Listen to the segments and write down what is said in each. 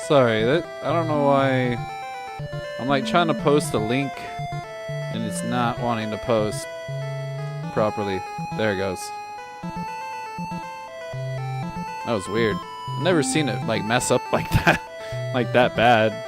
Sorry, I don't know why. I'm like trying to post a link and it's not wanting to post properly. There it goes. That was weird. I've never seen it like mess up like that, like that bad.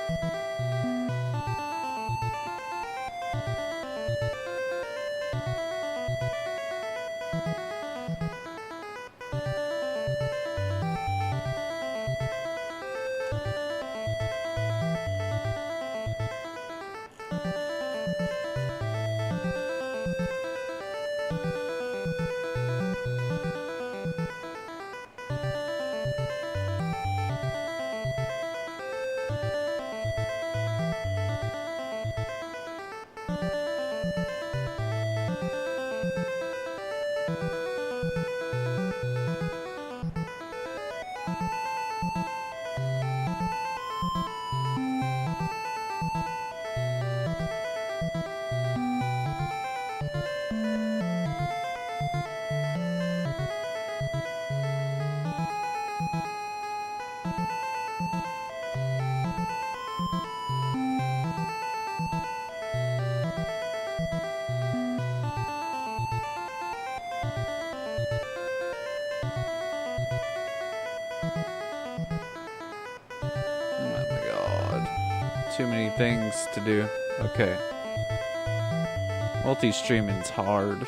Too many things to do. Okay. Multi-streaming's hard.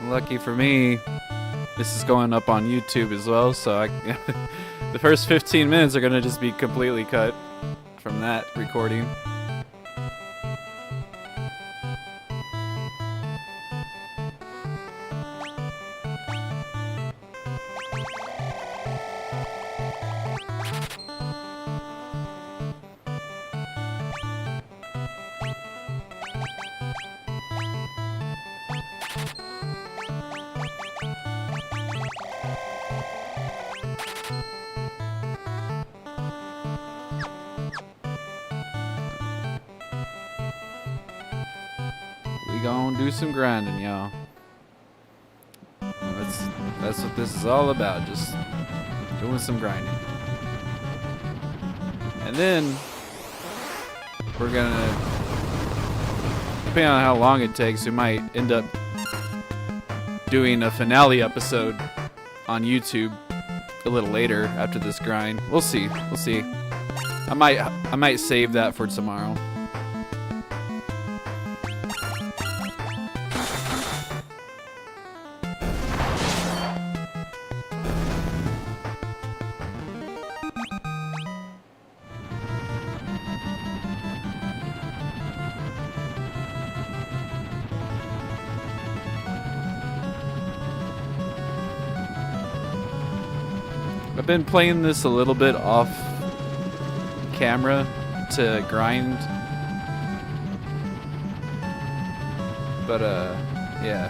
Lucky for me, this is going up on YouTube as well, so the first 15 minutes are gonna just be completely cut from that recording. Gonna do some grinding, y'all. That's what this is all about, just doing some grinding. And then we're gonna, depending on how long it takes, we might end up doing a finale episode on YouTube a little later after this grind. We'll see. We'll see. I might save that for tomorrow. I've been playing this a little bit off camera to grind, but yeah.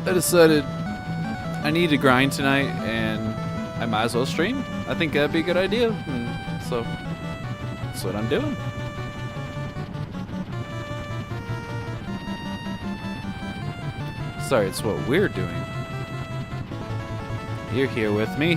I decided I need to grind tonight and I might as well stream. I think that'd be a good idea, and so that's what I'm doing. Sorry, it's what we're doing. You're here with me.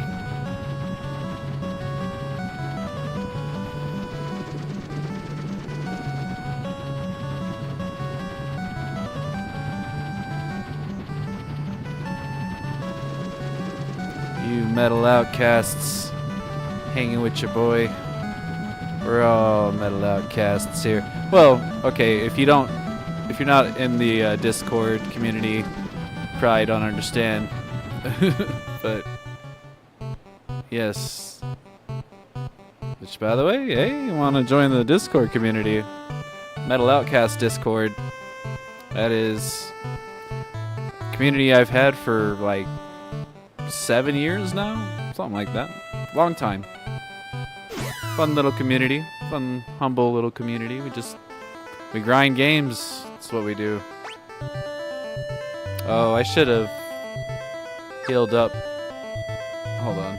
You metal outcasts hanging with your boy. We're all metal outcasts here. Well, okay, if you're not in the Discord community, probably don't understand. But yes. Which, by the way, hey, you want to join the Discord community? Metal Outcast Discord. That is a community I've had for like 7 years now, something like that. Long time. Fun little community, fun, humble little community. We grind games That's what we do. Oh, I should have healed up. Hold on.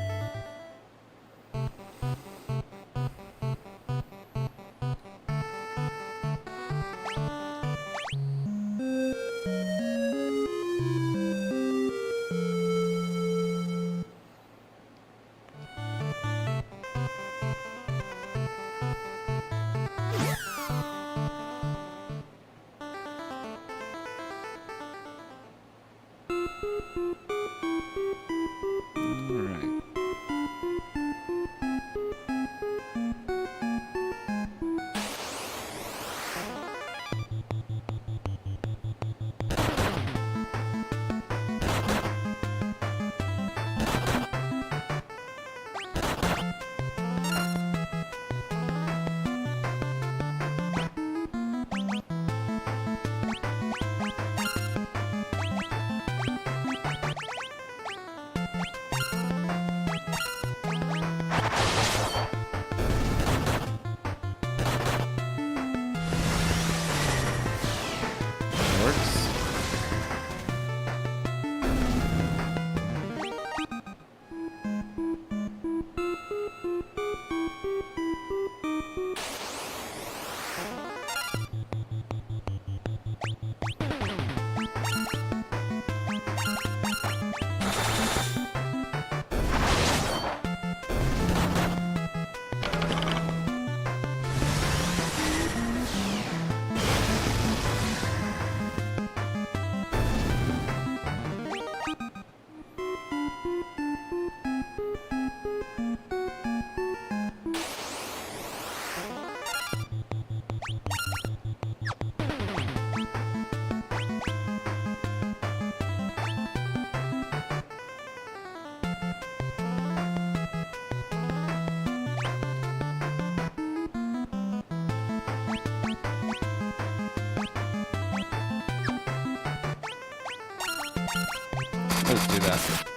Let's do that.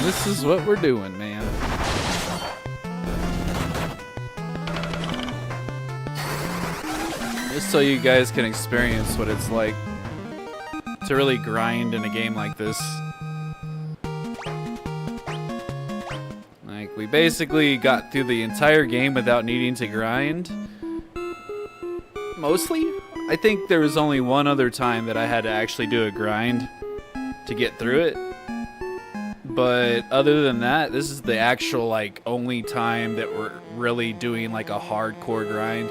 This is what we're doing, man. Just so you guys can experience what it's like to really grind in a game like this. Like, we basically got through the entire game without needing to grind. Mostly. I think there was only one other time that I had to actually do a grind to get through it. But other than that, this is the actual, like, only time that we're really doing, like, a hardcore grind.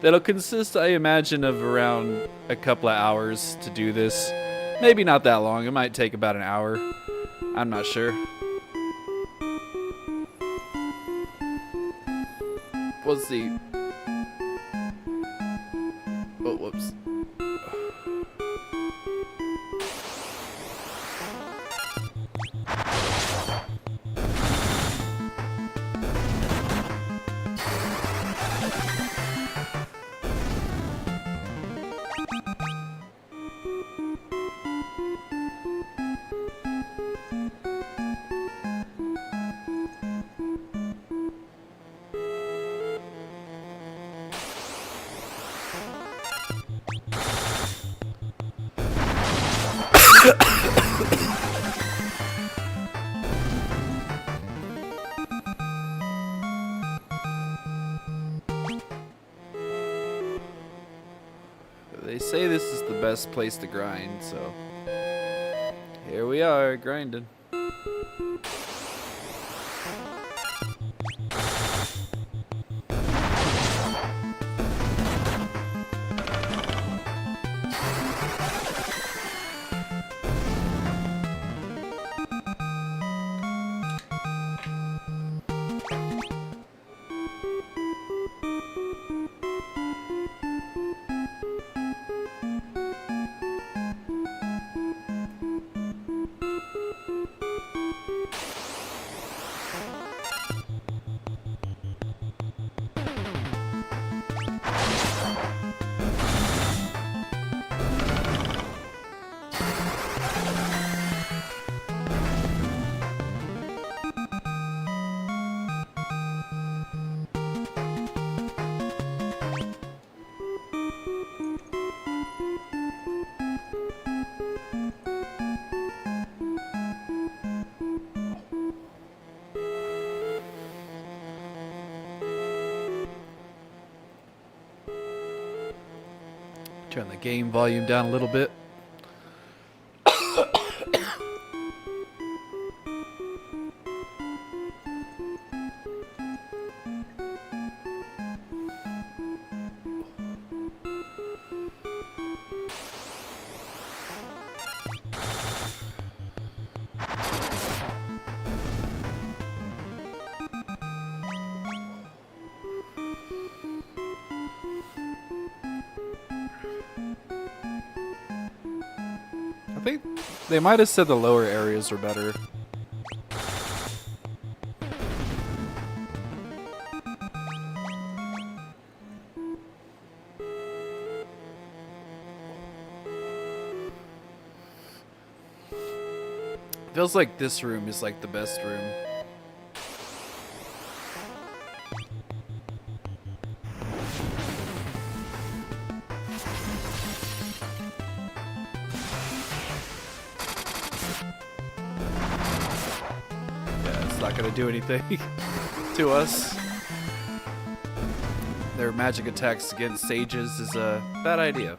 That'll consist, I imagine, of around a couple of hours to do this. Maybe not that long. It might take about an hour. I'm not sure. We'll see. Oh, whoops. They say this is the best place to grind, so here we are, grinding. Turn the game volume down a little bit. I think they might have said the lower areas were better. Feels like this room is like the best room. Not gonna do anything to us. Their magic attacks against sages is a bad idea.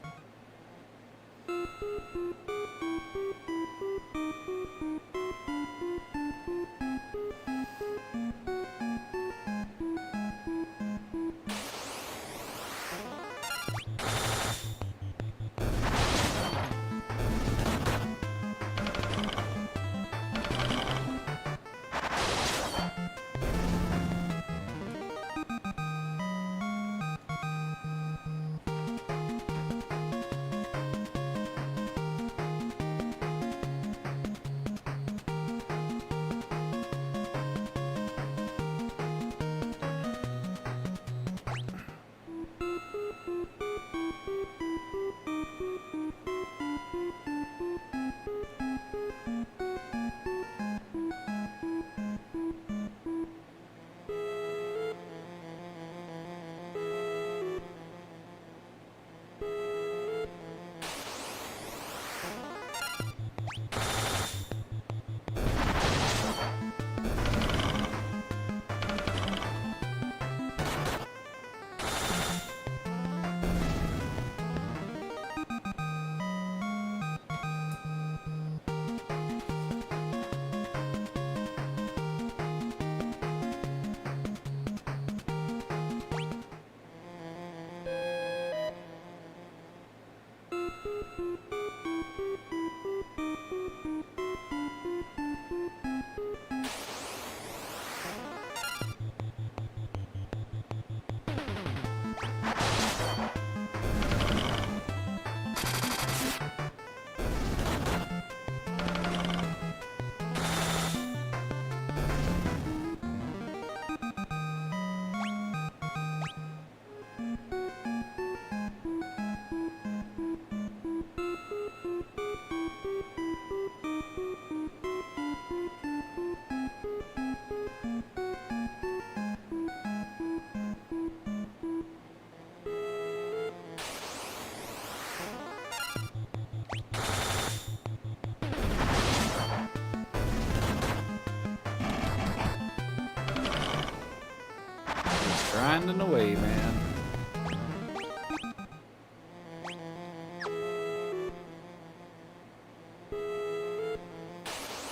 Grinding away, man.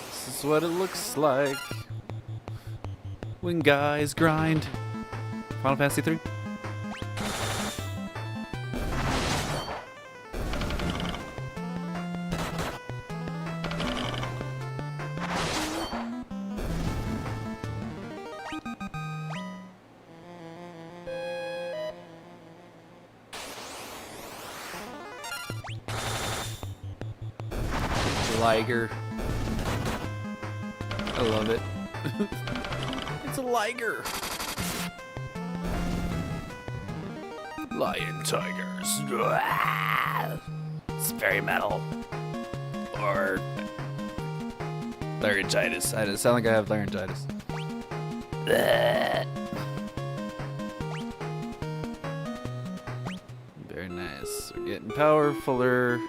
This is what it looks like when guys grind. Final Fantasy 3. Liger. I love it. It's a liger. Lion tigers. It's very metal. Or laryngitis. I sound like I have laryngitis. Very nice. We're getting powerfuler.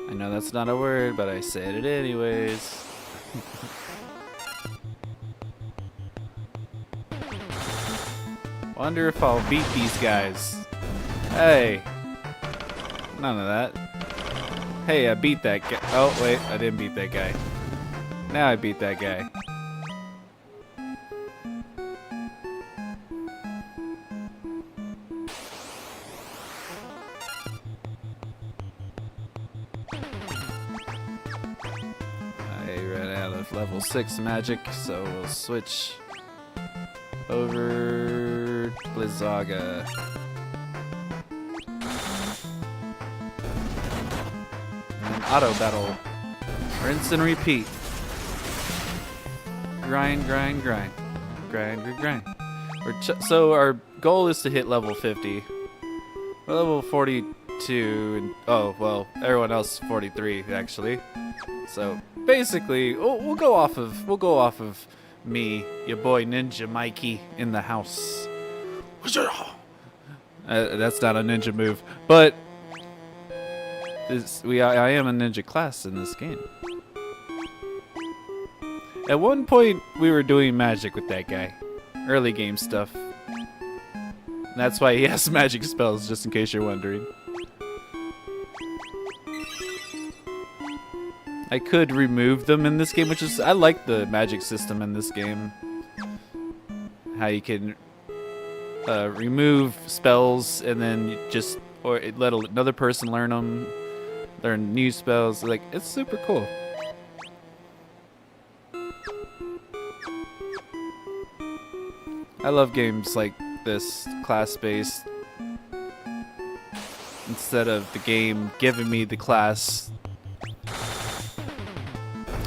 I know that's not a word, but I said it anyways. Wonder if I'll beat these guys. Hey, None of that. Hey, I beat that guy. Oh, wait, I didn't beat that guy. Now I beat that guy. I ran out of level 6 magic, so we'll switch over Blizzaga. Auto battle. Rinse and repeat. Grind, grind, grind. Grind, grind, grind. So our goal is to hit level 50. We're level 42. And, oh, well, everyone else is 43, actually. So basically, we'll go off of me, your boy Ninja Mikey, in the house. That's not a ninja move, but I am a ninja class in this game. At one point, we were doing magic with that guy. Early game stuff. And that's why he has magic spells, just in case you're wondering. I could remove them in this game, which is... I like the magic system in this game. How you can remove spells and then just... or let another person learn them. Learn new spells. Like, it's super cool. I love games like this, class-based. Instead of the game giving me the class.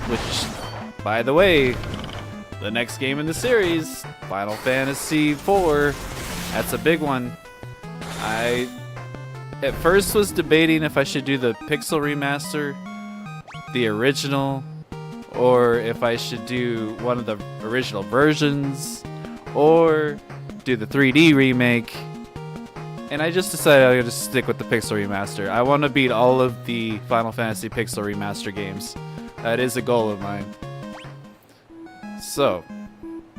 Which, by the way, the next game in the series, Final Fantasy IV, that's a big one. I at first was debating if I should do the Pixel Remaster, the original, or if I should do one of the original versions, or do the 3D remake. And I just decided I'm going to stick with the Pixel Remaster. I want to beat all of the Final Fantasy Pixel Remaster games. That is a goal of mine. So,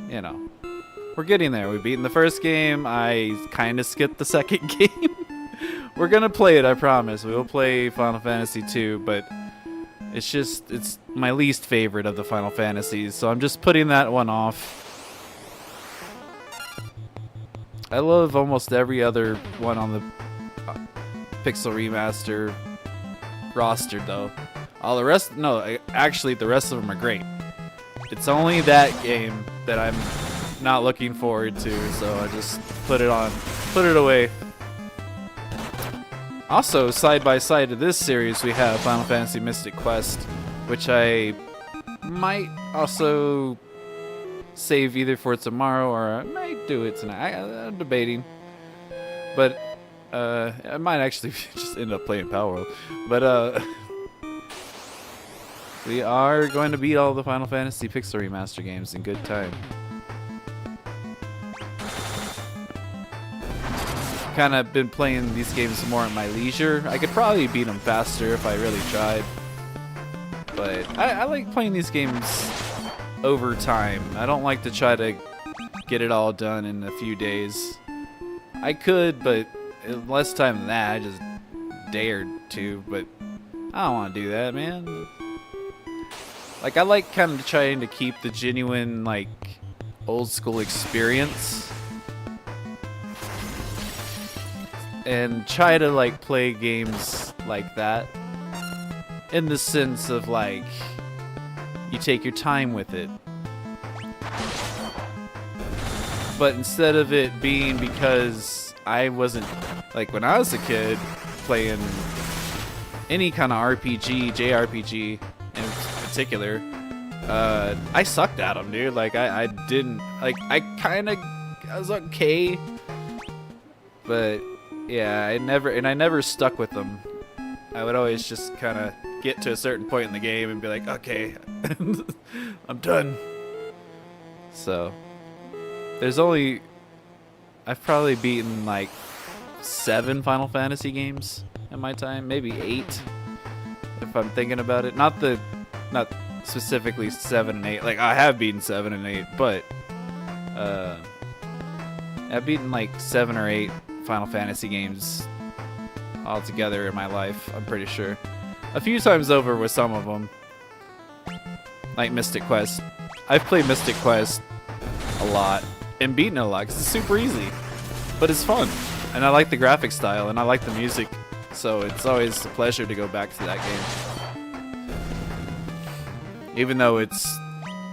you know, we're getting there. We've beaten the first game. I kind of skipped the second game. We're going to play it, I promise. We will play Final Fantasy 2, but it's my least favorite of the Final Fantasies, so I'm just putting that one off. I love almost every other one on the Pixel Remaster roster, though. All the rest, no, actually, the rest of them are great. It's only that game that I'm not looking forward to, so I just put it away. Also, side by side to this series, we have Final Fantasy Mystic Quest, which I might also save either for tomorrow or I might do it tonight. I'm debating, but I might actually just end up playing Power World. But we are going to beat all the Final Fantasy Pixel Remaster games in good time. Kind of been playing these games more at my leisure. I could probably beat them faster if I really tried, but I like playing these games over time. I don't like to try to get it all done in a few days. I could, but less time than that. I just dared to, but I don't want to do that, man. Like, I like kind of trying to keep the genuine, like, old school experience and try to, like, play games like that in the sense of, like, you take your time with it. But instead of it being because I wasn't, like, when I was a kid playing any kind of RPG, JRPG in particular, I sucked at them, dude. Like, I didn't, like, I was okay, but yeah, I never stuck with them. I would always just kind of get to a certain point in the game and be like, okay, I'm done. So, I've probably beaten like 7 Final Fantasy games in my time, maybe 8, if I'm thinking about it. Not specifically 7 and 8. Like, I have beaten 7 and 8, but I've beaten like 7 or 8 Final Fantasy games altogether in my life, I'm pretty sure. A few times over with some of them. Like Mystic Quest. I've played Mystic Quest a lot and beaten it a lot because it's super easy. But it's fun. And I like the graphic style and I like the music. So it's always a pleasure to go back to that game. Even though it's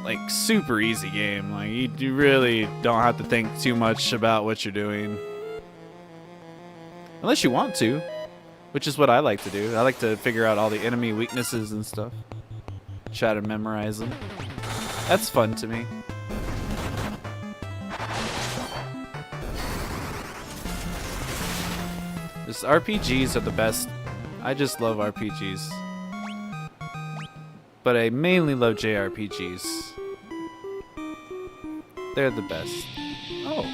like super easy game. Like you really don't have to think too much about what you're doing. Unless you want to. Which is what I like to do. I like to figure out all the enemy weaknesses and stuff. Try to memorize them. That's fun to me. Just RPGs are the best. I just love RPGs. But I mainly love JRPGs. They're the best. Oh.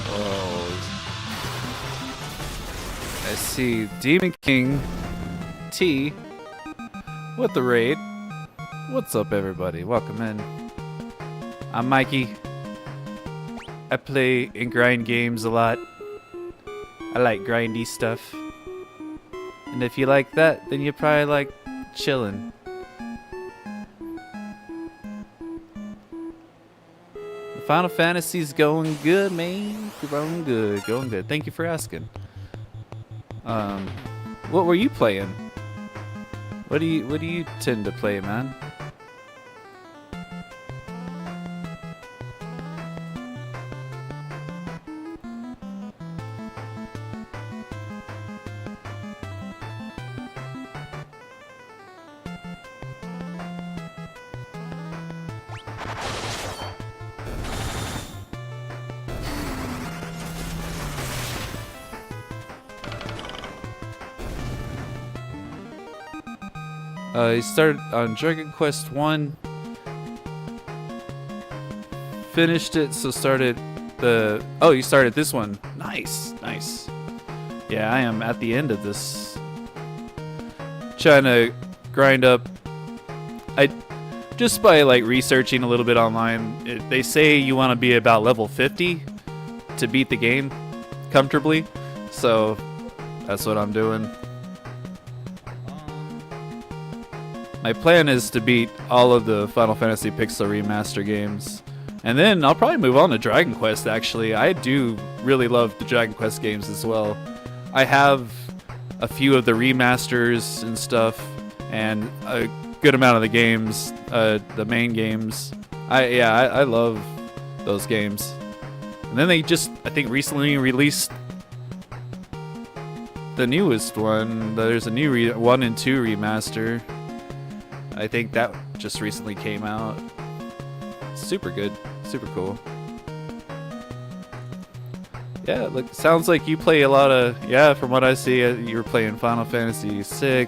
Whoa. I see Demon King T with the raid. What's up, everybody? Welcome in. I'm Mikey. I play and grind games a lot. I like grindy stuff. And if you like that, then you probably like chilling. Final Fantasy's going good, man. Going good, going good. Thank you for asking. What were you playing? What do you tend to play, man? He started on Dragon Quest 1. Finished it, so started the... Oh, you started this one. Nice, nice. Yeah, I am at the end of this. Trying to grind up. Just by like researching a little bit online, they say you want to be about level 50 to beat the game comfortably. So that's what I'm doing. My plan is to beat all of the Final Fantasy Pixel Remaster games. And then I'll probably move on to Dragon Quest, actually. I do really love the Dragon Quest games as well. I have a few of the remasters and stuff, and a good amount of the games, the main games. I love those games. And then they just, I think, recently released the newest one. There's a new 1 and 2 remaster. I think that just recently came out. Super good. Super cool. Yeah, look, sounds like you play a lot of... Yeah, from what I see, you were playing Final Fantasy VI,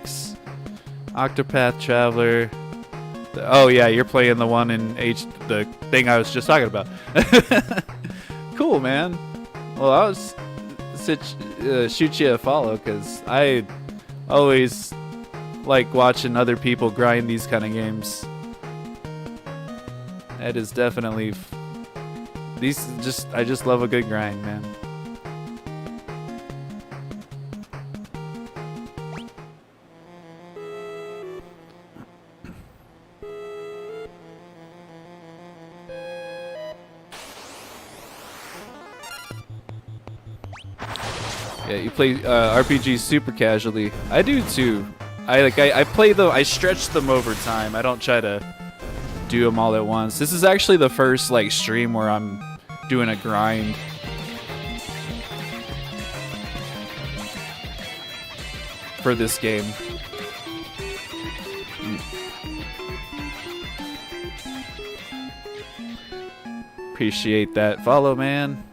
Octopath Traveler. Oh yeah, you're playing the one in the thing I was just talking about. Cool, man. Well, I'll shoot you a follow, because I always... like watching other people grind these kind of games. That is definitely I just love a good grind, man. Yeah, you play RPGs super casually. I do too. I play them. I stretch them over time. I don't try to do them all at once. This is actually the first like stream where I'm doing a grind. For this game. Appreciate that follow, man.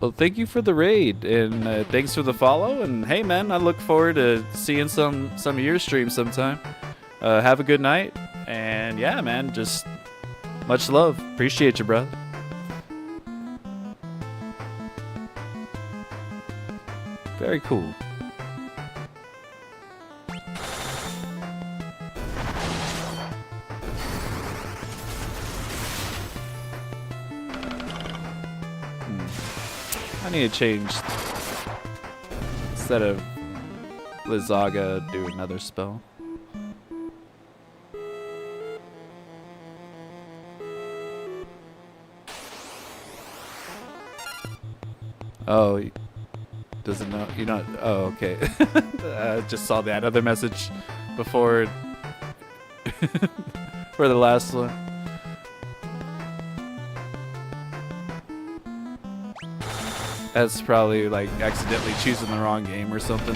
Well, thank you for the raid, and thanks for the follow, and hey man, I look forward to seeing some of your streams sometime. Have a good night, and yeah man, just Much love. Appreciate you, bro. Very cool. I need to change. Instead of Lizaga, do another spell. Oh, he doesn't know. You don't. Oh, okay. I just saw that other message before for the last one. That's probably like accidentally choosing the wrong game or something.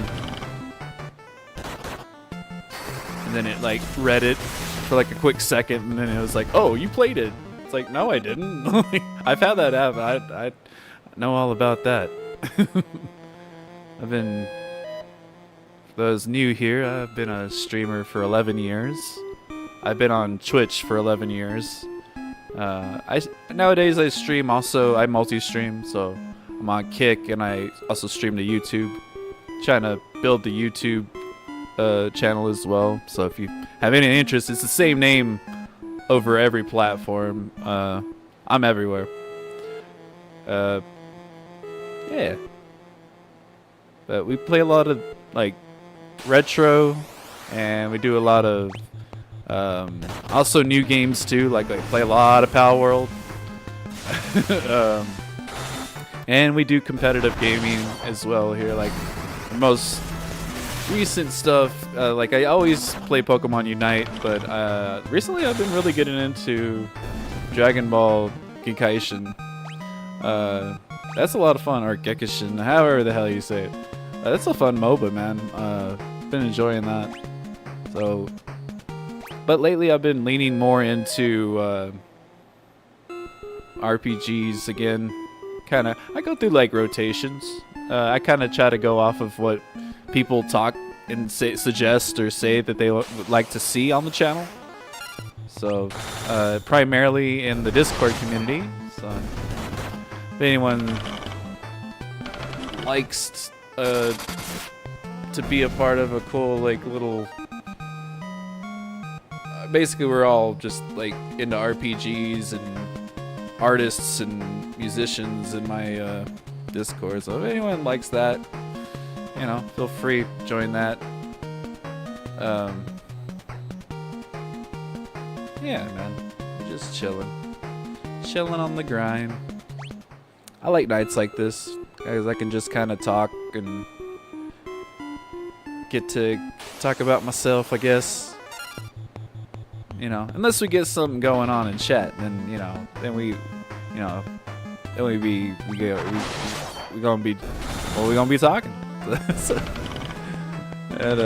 And then it like read it for like a quick second, and then it was like, "Oh, you played it." It's like, "No, I didn't." I've had that app. I know all about that. I've been, for those new here, I've been a streamer for 11 years. I've been on Twitch for 11 years. Nowadays I stream also. I multi-stream, so I'm on Kick, and I also stream to YouTube. Trying to build the YouTube channel as well. So if you have any interest, it's the same name over every platform. I'm everywhere. Yeah. But we play a lot of like retro, and we do a lot of also new games too. Like I play a lot of Pal World. And we do competitive gaming as well here. Like the most recent stuff, like I always play Pokemon Unite, but recently I've been really getting into Dragon Ball Gikaishin. That's a lot of fun, or Gekishin, however the hell you say it. That's a fun MOBA, man. Been enjoying that. So, but lately I've been leaning more into RPGs again. I go through like rotations. I kind of try to go off of what people talk and suggest or say that they would like to see on the channel. So, primarily in the Discord community. So, if anyone likes to be a part of a cool like little, basically we're all just like into RPGs and artists and musicians in my Discord. So if anyone likes that, you know, feel free to join that. Yeah, man, we're just chilling on the grind. I like nights like this, because I can just kind of talk and get to talk about myself, I guess. You know, unless we get something going on in chat, then we gonna be talking. So, and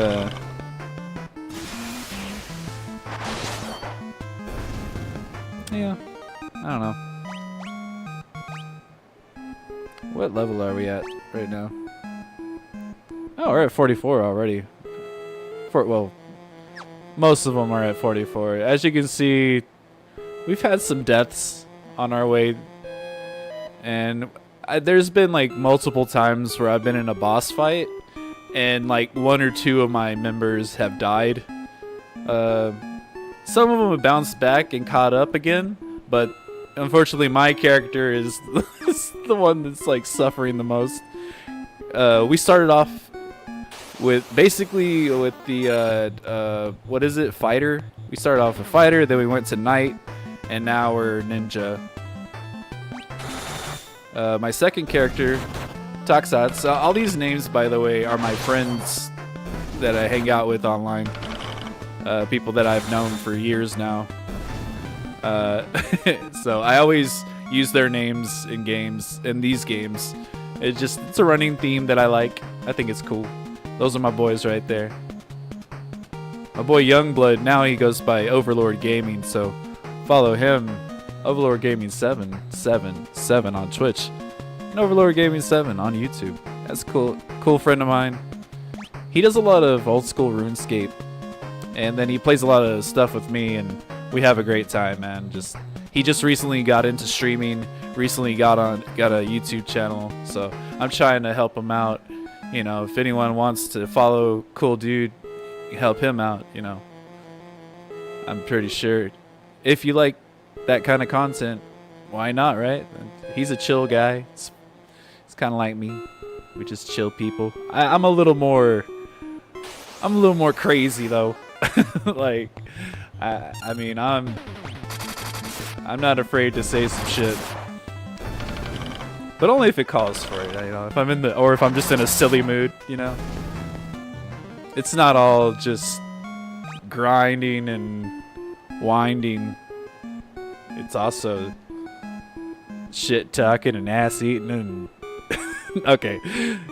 yeah, I don't know. What level are we at right now? Oh, we're at 44 already. Well, most of them are at 44. As you can see, we've had some deaths on our way, and there's been like multiple times where I've been in a boss fight, and like 1 or 2 of my members have died. Some of them have bounced back and caught up again, but unfortunately my character is the one that's like suffering the most. We started off with basically with the what is it, fighter. We started off with fighter, then we went to knight, and now we're ninja. My second character, Toxots. All these names, by the way, are my friends that I hang out with online. People that I've known for years now. So I always use their names in games, in these games. It's a running theme that I like. I think it's cool. Those are my boys right there. My boy Youngblood, now he goes by Overlord Gaming, so follow him. Overlord Gaming 777 on Twitch, and Overlord Gaming 7 on YouTube. That's cool friend of mine. He does a lot of old school RuneScape, and then he plays a lot of stuff with me, and we have a great time, man. he just recently got into streaming, recently got a YouTube channel, so I'm trying to help him out. You know, if anyone wants to follow Cool Dude, help him out, you know. I'm pretty sure if you like that kind of content, why not, right? He's a chill guy. It's kind of like me. We just chill people. I'm a little more crazy though. Like, I mean, I'm not afraid to say some shit, but only if it calls for it. You know, if I'm or if I'm just in a silly mood, you know. It's not all just grinding and winding. It's also shit talking and ass eating and okay,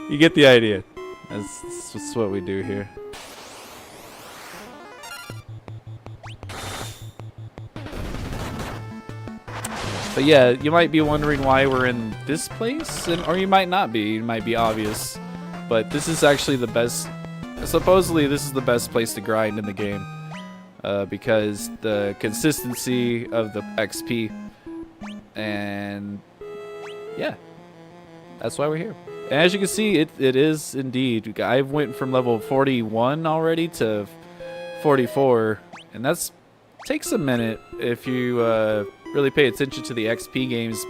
you get the idea. That's what we do here. But yeah, you might be wondering why we're in this place, or you might not be. It might be obvious, but this is actually the best. Supposedly, this is the best place to grind in the game because the consistency of the XP, and yeah, that's why we're here. And as you can see, it is indeed. I went from level 41 already to 44, and that's takes a minute if you really pay attention to the XP gains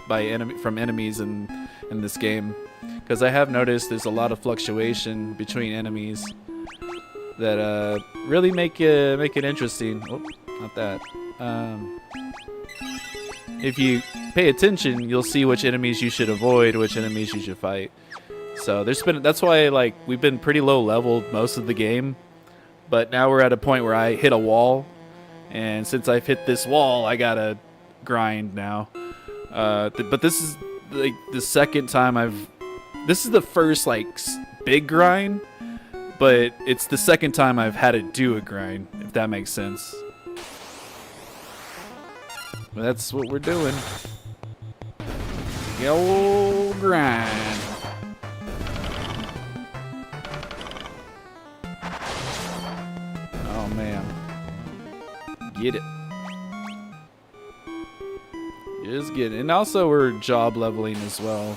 from enemies in this game, because I have noticed there's a lot of fluctuation between enemies that really make it interesting. Oh, not that. If you pay attention, you'll see which enemies you should avoid, which enemies you should fight. So that's why, like, we've been pretty low leveled most of the game, but now we're at a point where I hit a wall, and since I've hit this wall, I gotta grind now. But this is like the second time this is the first like big grind, but it's the second time I've had to do a grind, if that makes sense. But that's what we're doing. Yo, grind. Oh man, get it. Just get it. And also we're job leveling as well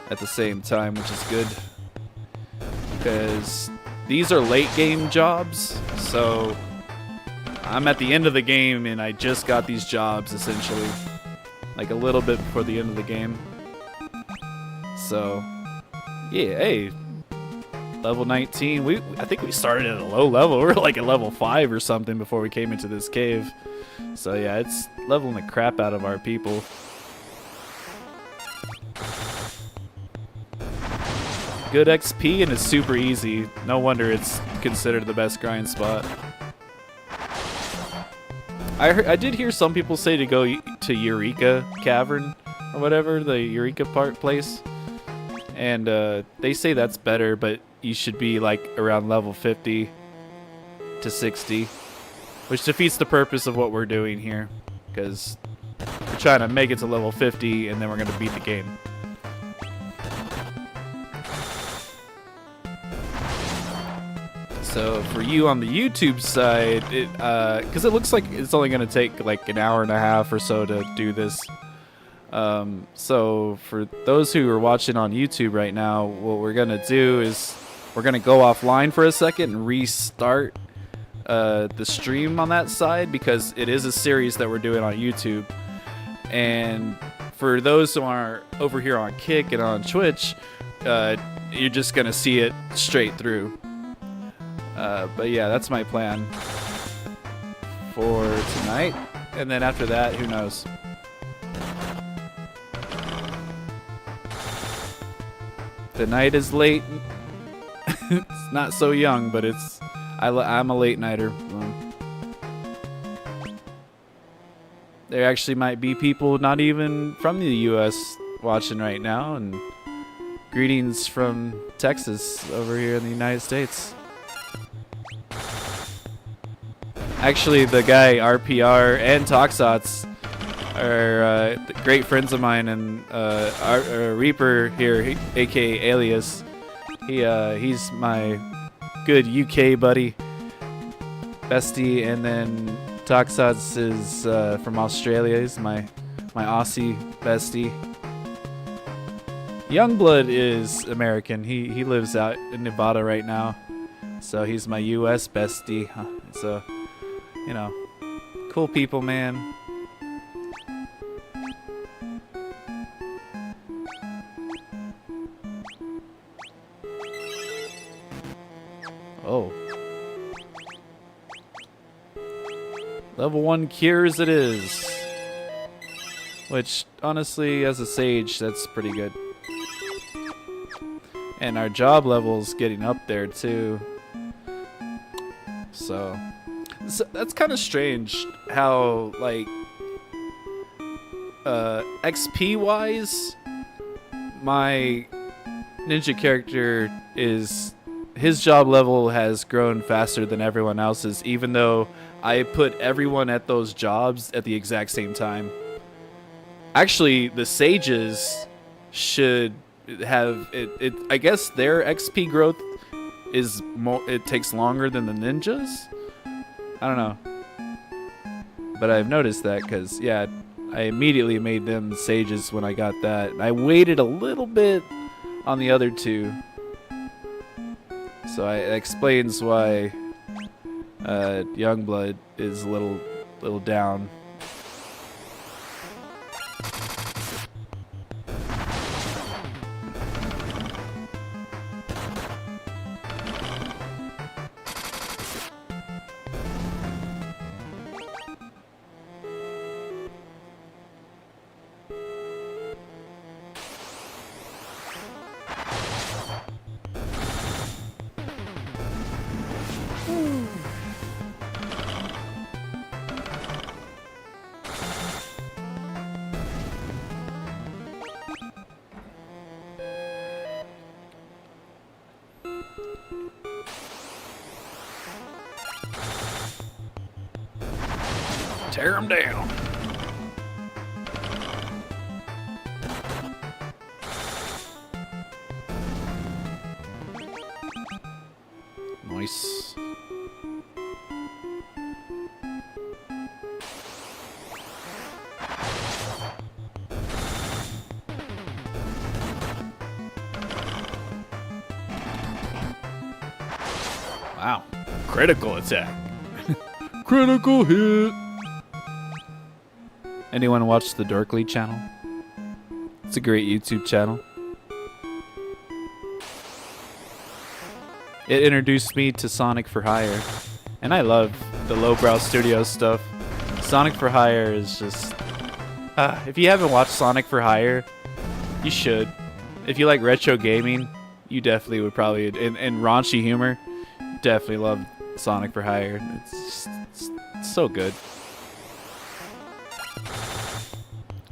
at the same time, which is good, because these are late game jobs, so I'm at the end of the game and I just got these jobs essentially, like a little bit before the end of the game. So yeah, hey, level 19. I think we started at a low level. We were like at level 5 or something before we came into this cave. So yeah, it's leveling the crap out of our people. Good XP, and it's super easy. No wonder it's considered the best grind spot. I did hear some people say to go to Eureka Cavern or whatever, the Eureka place, and they say that's better, but you should be like around level 50 to 60, which defeats the purpose of what we're doing here, because we're trying to make it to level 50 and then we're going to beat the game. So for you on the YouTube side, because it looks like it's only going to take like an hour and a half or so to do this. So for those who are watching on YouTube right now, what we're going to do is we're going to go offline for a second and restart the stream on that side, because it is a series that we're doing on YouTube. And for those who are over here on Kick and on Twitch, you're just going to see it straight through. But yeah, that's my plan for tonight. And then after that, who knows? The night is late. It's not so young, but I'm a late nighter. There actually might be people not even from the US watching right now, and greetings from Texas over here in the United States. Actually, the guy RPR and Toxots are great friends of mine, and our Reaper here, aka Alias, he's my good UK buddy, bestie, and then Toxots is from Australia. He's my Aussie bestie. Youngblood is American. He lives out in Nevada right now, so he's my U.S. bestie. So, you know, cool people, man. Oh. Level 1 cures it is. Which, honestly, as a sage, that's pretty good. And our job level's getting up there, too. So that's kind of strange how, like, XP-wise, my ninja character is... his job level has grown faster than everyone else's, even though I put everyone at those jobs at the exact same time. Actually, the sages should have it. I guess their XP growth is more. It takes longer than the ninjas. I don't know, but I've noticed that because yeah, I immediately made them sages when I got that. I waited a little bit on the other two. So it explains why Youngblood is a little down. Tear them down. Nice. Wow. Critical attack. Critical hit. Anyone watch the Dorkly channel? It's a great YouTube channel. It introduced me to Sonic for Hire, and I love the lowbrow studio stuff. Sonic for Hire is just... if you haven't watched Sonic for Hire, you should. If you like retro gaming, you definitely would probably... And raunchy humor, definitely love Sonic for Hire. It's so good.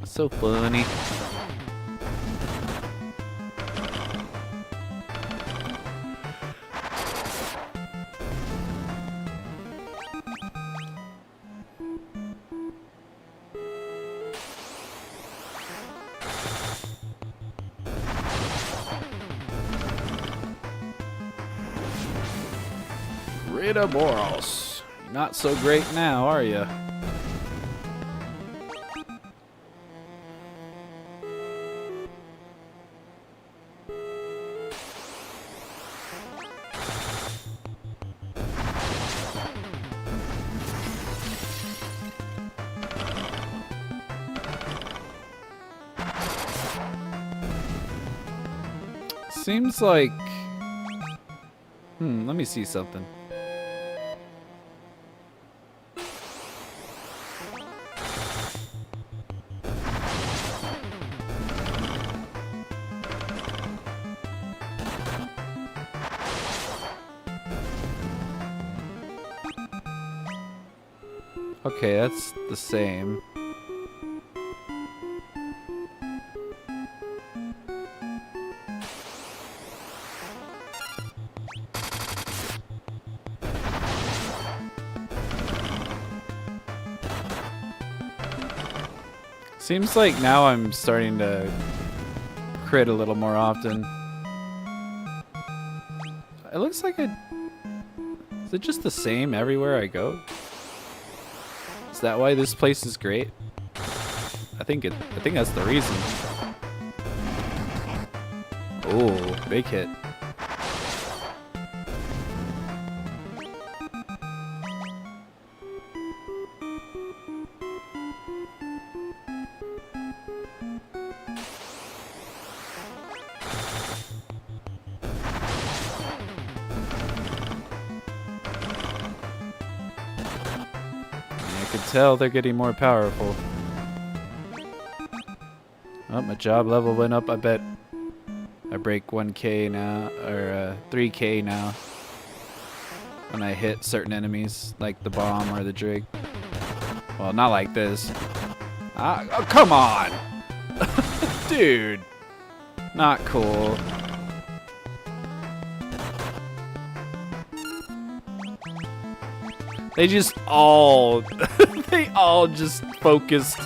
So funny. Rita Boros. Not so great now, are you? Seems like... let me see something. Okay, that's the same. Seems like now I'm starting to crit a little more often. It looks like is it just the same everywhere I go? Is that why this place is great? I think that's the reason. Oh, big hit. I can tell they're getting more powerful. Oh, my job level went up. I bet I break 1k now, or 3k now when I hit certain enemies, like the bomb or the Drake. Well, not like this. Oh, come on! Dude! Not cool. They just all... they all just focused...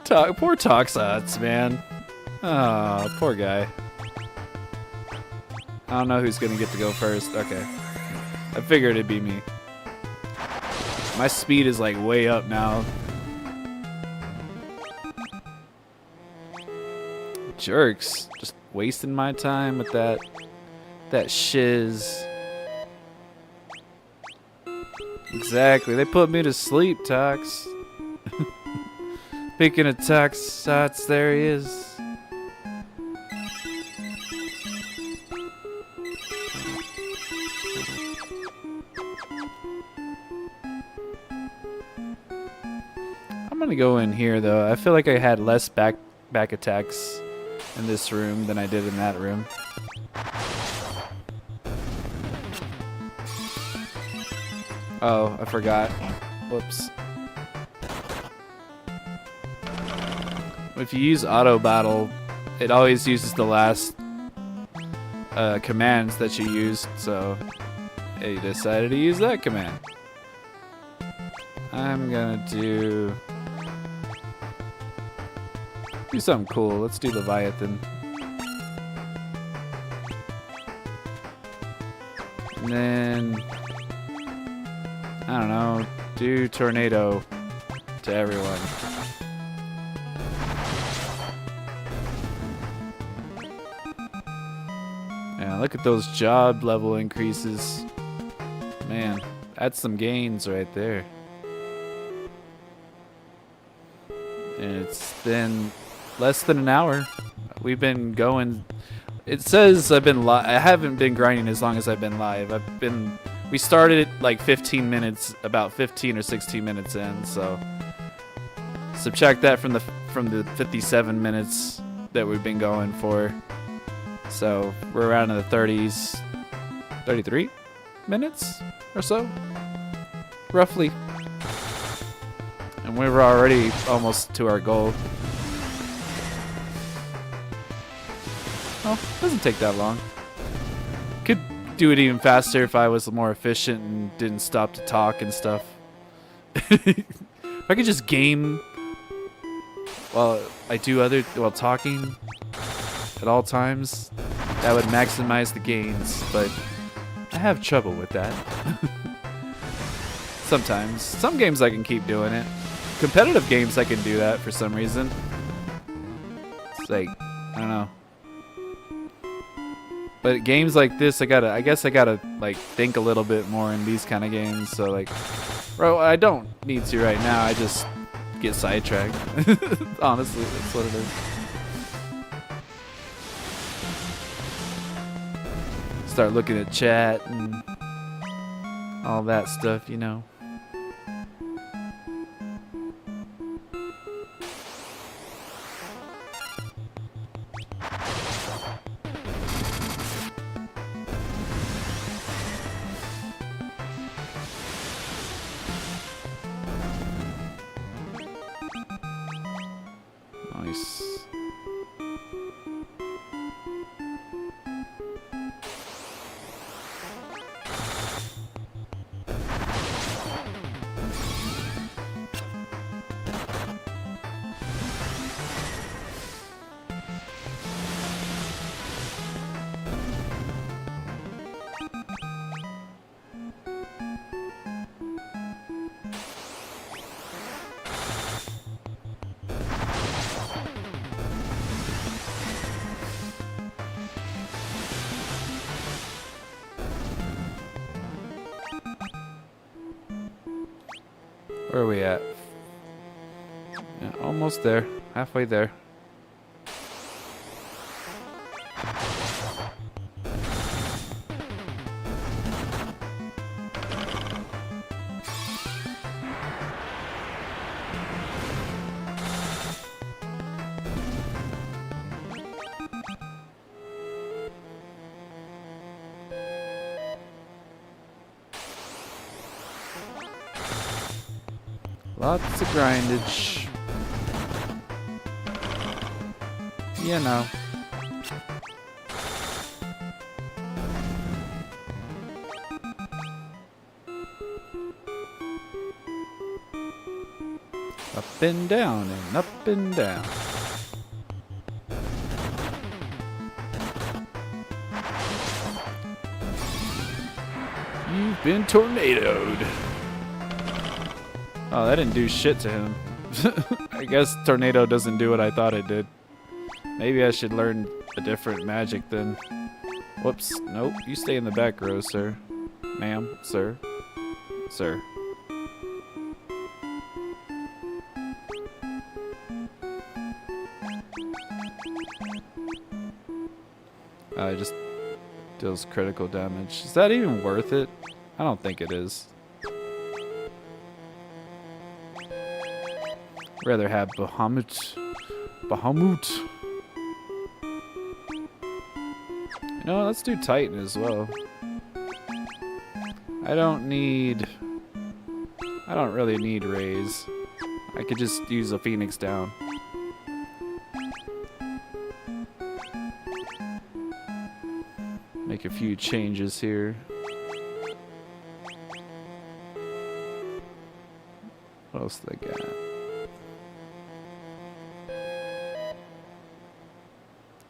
Poor Toxots, man. Oh, poor guy. I don't know who's gonna get to go first. Okay. I figured it'd be me. My speed is like way up now. Jerks. Just wasting my time with that shiz. Exactly. They put me to sleep, Tox. Speaking of Toxots, there he is. I'm gonna go in here though. I feel like I had less back attacks in this room than I did in that room. Oh, I forgot. Whoops. If you use auto battle, it always uses the last commands that you used, so you decided to use that command. I'm gonna do something cool. Let's do Leviathan. And then I don't know, do Tornado to everyone. Yeah, look at those job level increases. Man, that's some gains right there. And it's been less than an hour. We've been going. It says I haven't been grinding as long as I've been live. We started like 15 minutes, about 15 or 16 minutes in. So subtract that from the 57 minutes that we've been going for. So we're around in the 30s, 33 minutes or so, roughly. And we were already almost to our goal. Oh, it doesn't take that long. Could do it even faster if I was more efficient and didn't stop to talk and stuff. If I could just game while I do while talking at all times, that would maximize the gains, but I have trouble with that. Sometimes. Some games I can keep doing it. Competitive games I can do that for some reason. It's like, I don't know. But games like this, I guess I gotta like think a little bit more in these kind of games. So like, bro, I don't need to right now. I just get sidetracked. Honestly, that's what it is. Start looking at chat and all that stuff, you know. Nice. Where are we at? Yeah, almost there. Halfway there. Lots of grindage. You know. Up and down and up and down. You've been tornadoed. Oh, that didn't do shit to him. I guess tornado doesn't do what I thought it did. Maybe I should learn a different magic then. Whoops. Nope. You stay in the back row, sir. Ma'am. Sir. Sir. It just deals critical damage. Is that even worth it? I don't think it is. Rather have Bahamut. Bahamut. You know, let's do Titan as well. I don't really need Raise. I could just use a Phoenix down. Make a few changes here. What else they got?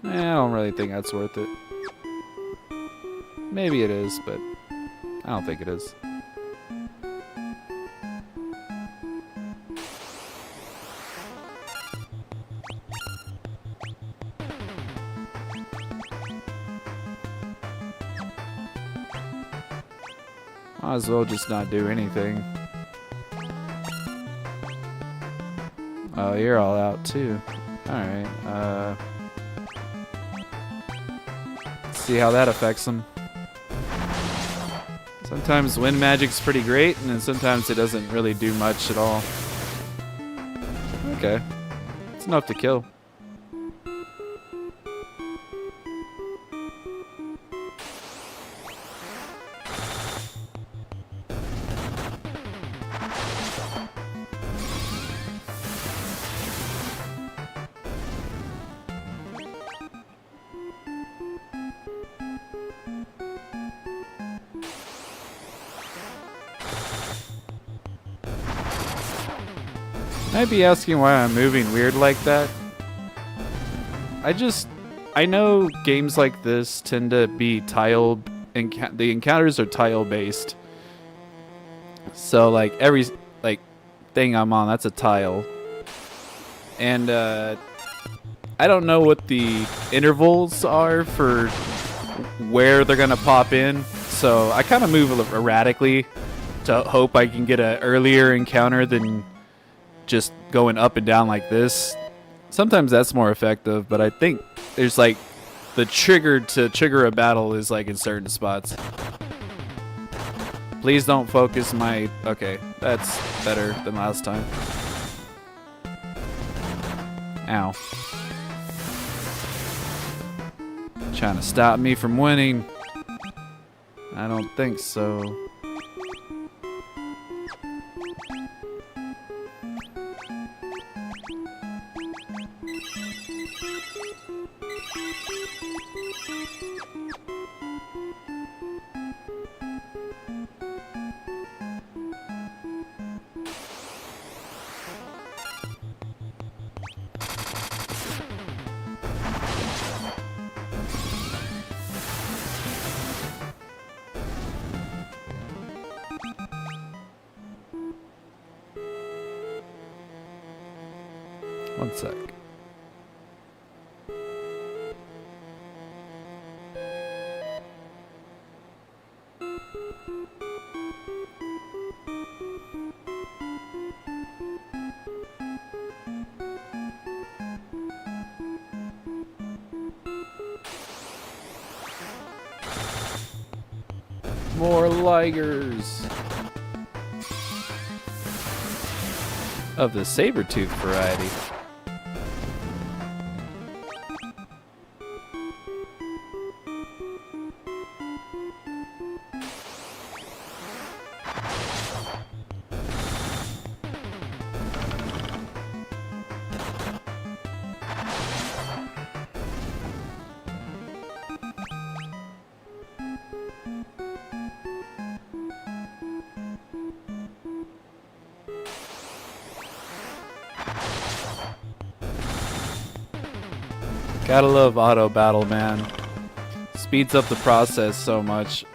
I don't really think that's worth it. Maybe it is, but I don't think it is. Might as well just not do anything. Oh, you're all out too. Alright, see how that affects them. Sometimes wind magic's pretty great, and then sometimes it doesn't really do much at all. Okay. It's enough to kill. Might be asking why I'm moving weird like that. I know games like this tend to be tile, the encounters are tile based. So like every thing I'm on, that's a tile. And I don't know what the intervals are for where they're gonna pop in. So I kind of move erratically to hope I can get an earlier encounter than just going up and down like this. Sometimes that's more effective, but I think there's like the trigger to trigger a battle is like in certain spots. Please don't focus my... Okay, that's better than last time. Ow. Trying to stop me from winning. I don't think so. One sec. more ligers of the saber-tooth variety. Gotta love auto battle, man. Speeds up the process so much.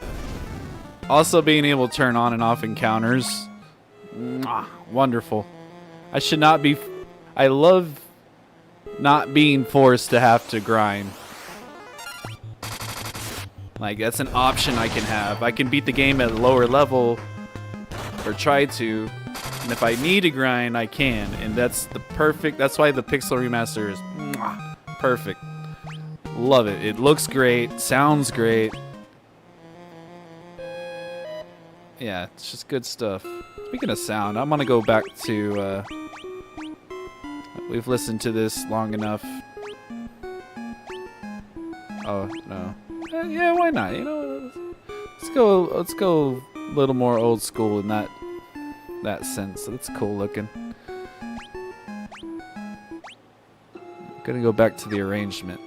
Also being able to turn on and off encounters. Mwah, wonderful. I should not be... I love not being forced to have to grind. Like, that's an option I can have. I can beat the game at a lower level, or try to, and if I need to grind, I can. And that's the perfect... That's why the Pixel Remaster is... Mwah, perfect. Love it. It looks great. Sounds great. Yeah, it's just good stuff. Speaking of sound, I'm gonna go back to... we've listened to this long enough. Oh, no. Yeah, why not? You know, let's go a little more old school in that sense. That's cool looking. Gonna go back to the arrangement.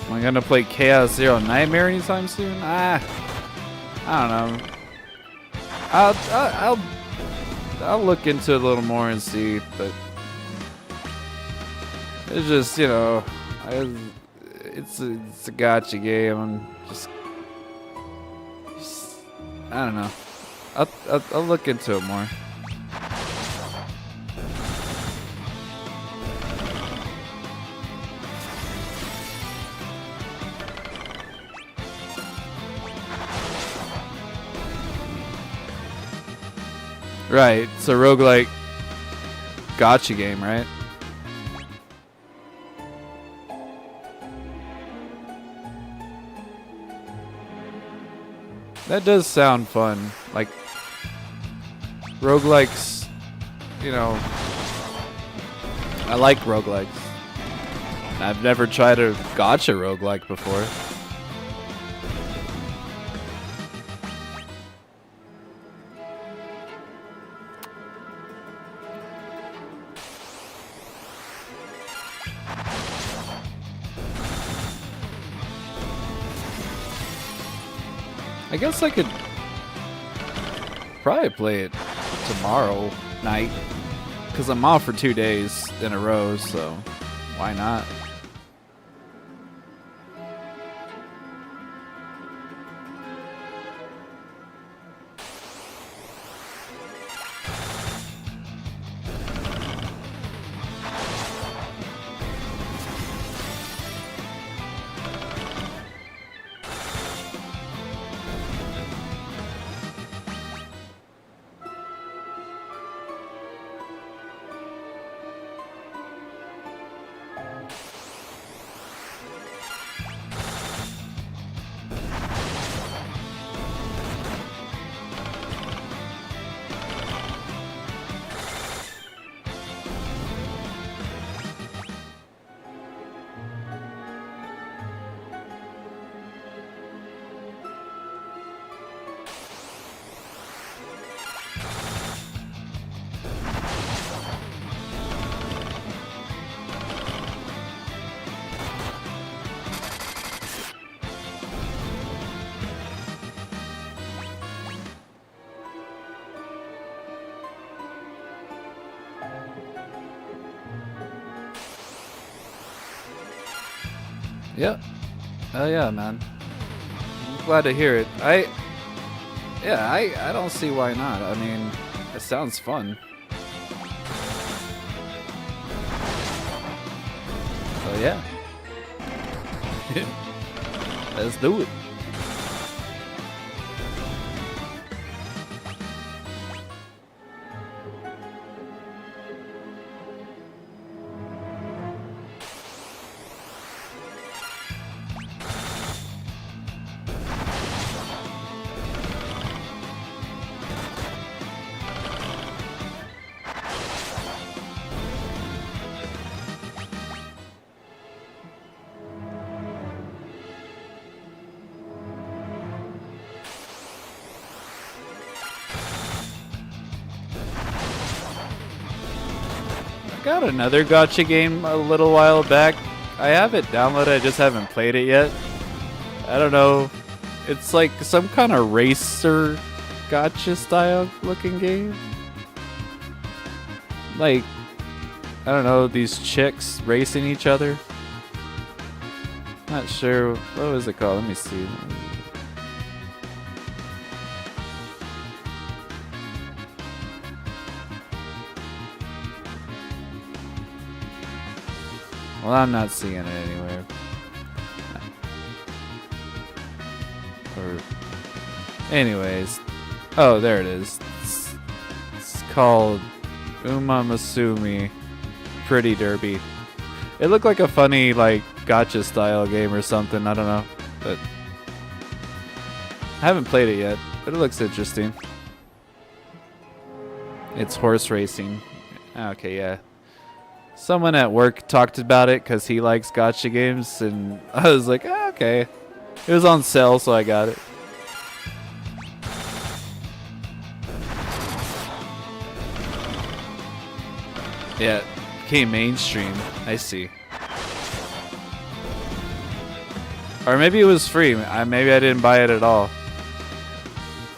Am I gonna play Chaos Zero Nightmare anytime soon? I don't know. I'll look into it a little more and see, but it's just, you know, it's a gacha game. I'm just I don't know. I'll look into it more. Right, it's a roguelike gacha game, right? That does sound fun. Like, roguelikes, you know, I like roguelikes. I've never tried a gacha roguelike before. I guess I could probably play it tomorrow night, because I'm off for 2 days in a row, so why not? Yep. Oh yeah, man. I'm glad to hear it. I don't see why not. I mean, it sounds fun. So yeah. Let's do it. got another gacha game a little while back. I have it downloaded, I just haven't played it yet. I don't know. It's like some kind of racer gacha style looking game. Like, I don't know, these chicks racing each other. Not sure. What was it called? Let me see. Well, I'm not seeing it anywhere. Or, anyways. Oh, there it is. It's called Uma Masumi Pretty Derby. It looked like a funny, like, gacha style game or something. I don't know. But I haven't played it yet, but it looks interesting. It's horse racing. Okay, yeah. Someone at work talked about it because he likes gacha games, and I was like, oh, okay. It was on sale, so I got it. Yeah, it became mainstream. I see. Or maybe it was free. Maybe I didn't buy it at all.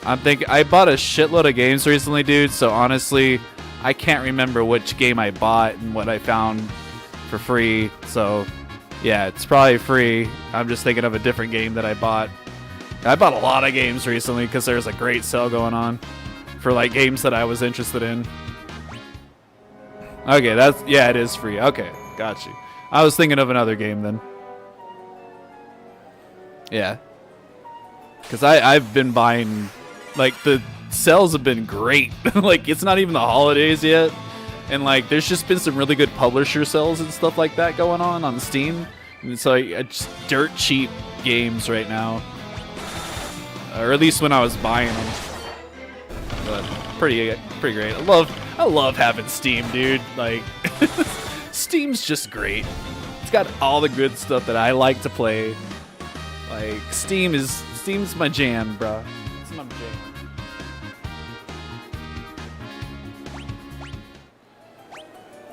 I'm thinking I bought a shitload of games recently, dude. So honestly, I can't remember which game I bought and what I found for free. So yeah, it's probably free. I'm just thinking of a different game that I bought. I bought a lot of games recently because there's a great sale going on for like games that I was interested in. Okay, yeah, it is free. Okay, got you. I was thinking of another game then. Yeah. Because I've been buying, like, the sales have been great. Like, it's not even the holidays yet. And, like, there's just been some really good publisher sales and stuff like that going on Steam. And so it's dirt cheap games right now. Or at least when I was buying them. But pretty great. I love having Steam, dude. Like, Steam's just great. It's got all the good stuff that I like to play. Like, Steam's my jam, bro. It's my jam.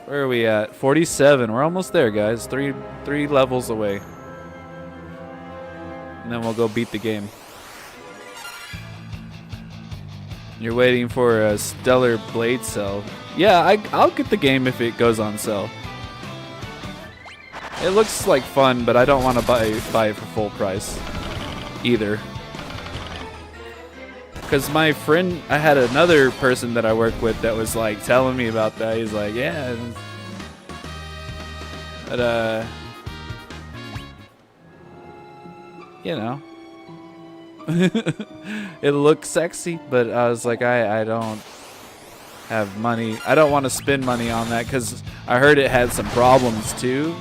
Where are we at? 47. We're almost there, guys. Three levels away. And then we'll go beat the game. You're waiting for a Stellar Blade sale. Yeah, I'll get the game if it goes on sale. It looks like fun, but I don't want to buy it for full price either. Because my friend, I had another person that I work with that was like telling me about that. He's like, yeah. But, you know. It looks sexy, but I was like, I don't have money. I don't want to spend money on that because I heard it had some problems too.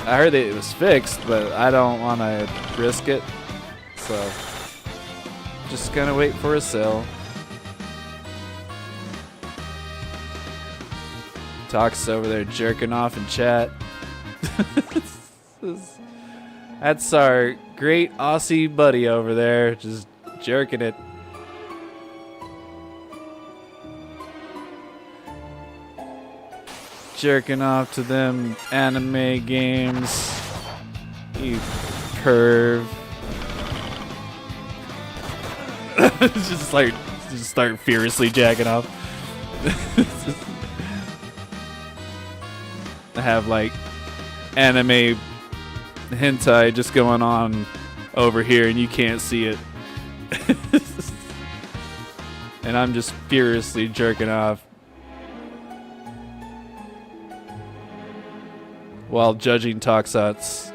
I heard that it was fixed, but I don't want to risk it. So, just gonna wait for a sale. Talk's over there jerking off in chat. That's our great Aussie buddy over there, just jerking it. Jerking off to them anime games. You curve. just start furiously jacking off. I have like anime hentai just going on over here and you can't see it. And I'm just furiously jerking off while judging Toxots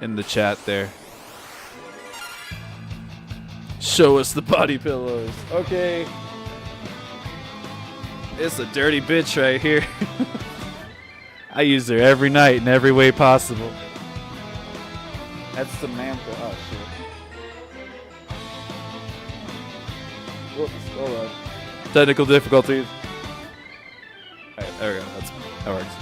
in the chat there. Show us the body pillows. Okay. It's a dirty bitch right here. I use her every night in every way possible. That's Samantha. Oh, shit. Whoops. Hold on. Technical difficulties. Alright, there we go. That works.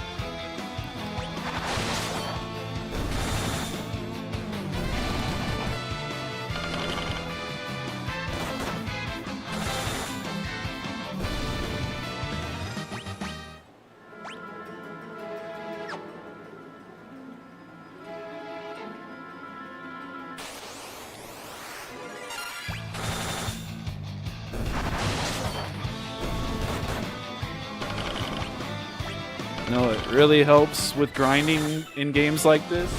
No, it really helps with grinding in games like this.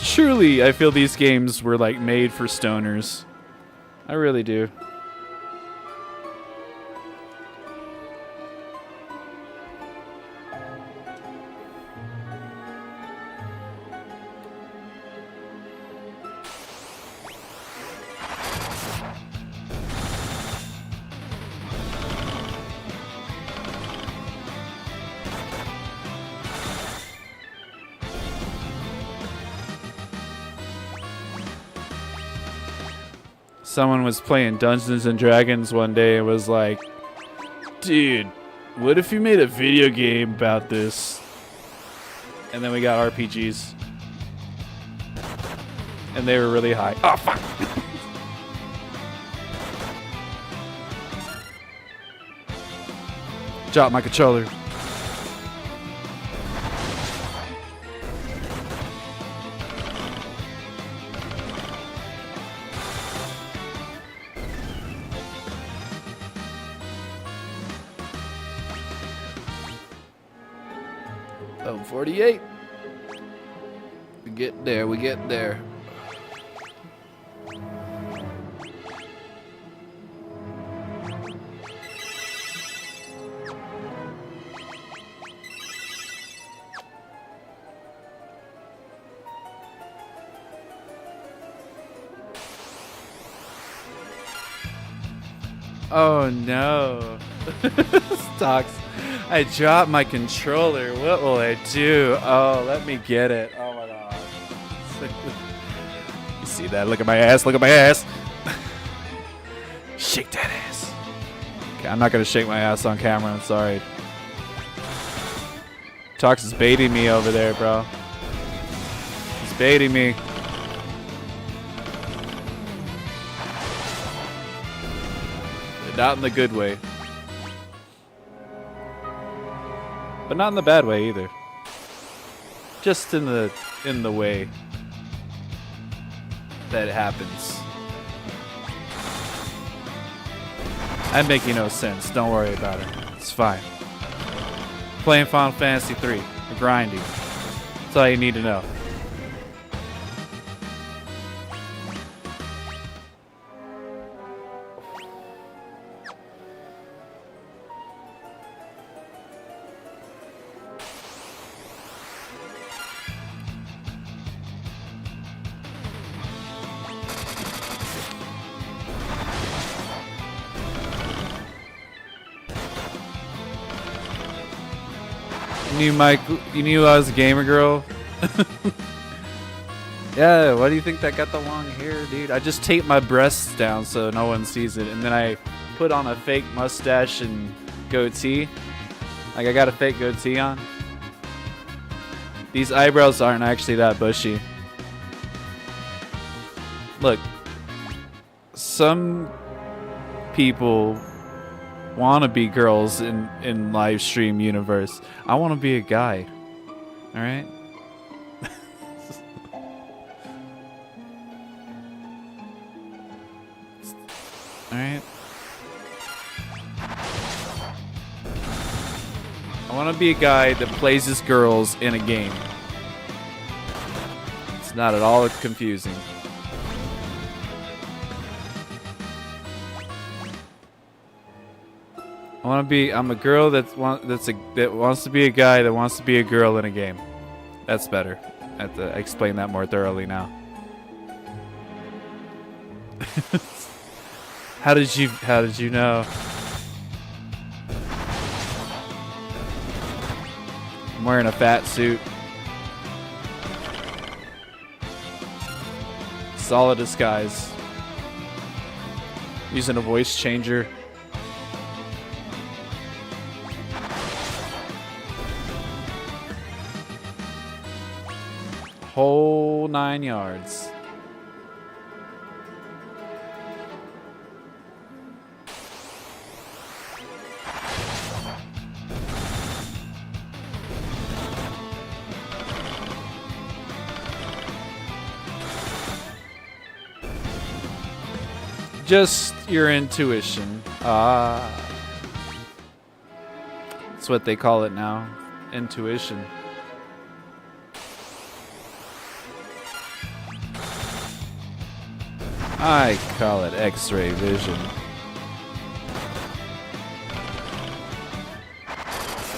Truly, I feel these games were like made for stoners. I really do. Someone was playing Dungeons and Dragons one day and was like, dude, what if you made a video game about this? And then we got RPGs. And they were really high. Oh, fuck! Drop my controller. Oh, 48. We get there, we get there. Oh no. Stocks. I dropped my controller. What will I do? Oh, let me get it. Oh my god. You see that? Look at my ass. Look at my ass. Shake that ass. Okay, I'm not going to shake my ass on camera. I'm sorry. Tox is baiting me over there, bro. He's baiting me. But not in the good way. But not in the bad way either. Just in the way that it happens. I'm making no sense. Don't worry about it. It's fine. Playing Final Fantasy 3. Grinding. That's all you need to know. You knew I was a gamer girl? Yeah, why do you think that got the long hair, dude? I just tape my breasts down so no one sees it, and then I put on a fake mustache and goatee. Like, I got a fake goatee on. These eyebrows aren't actually that bushy. Look, some people want to be girls in live stream universe. I want to be a guy. All right. All right. I want to be a guy that plays as girls in a game. It's not at all confusing. I'm a girl that wants to be a guy that wants to be a girl in a game. That's better. I have to explain that more thoroughly now. How did you know? I'm wearing a fat suit. Solid disguise. Using a voice changer. Whole 9 yards. Just your intuition. Ah. That's what they call it now. Intuition. I call it X-ray vision.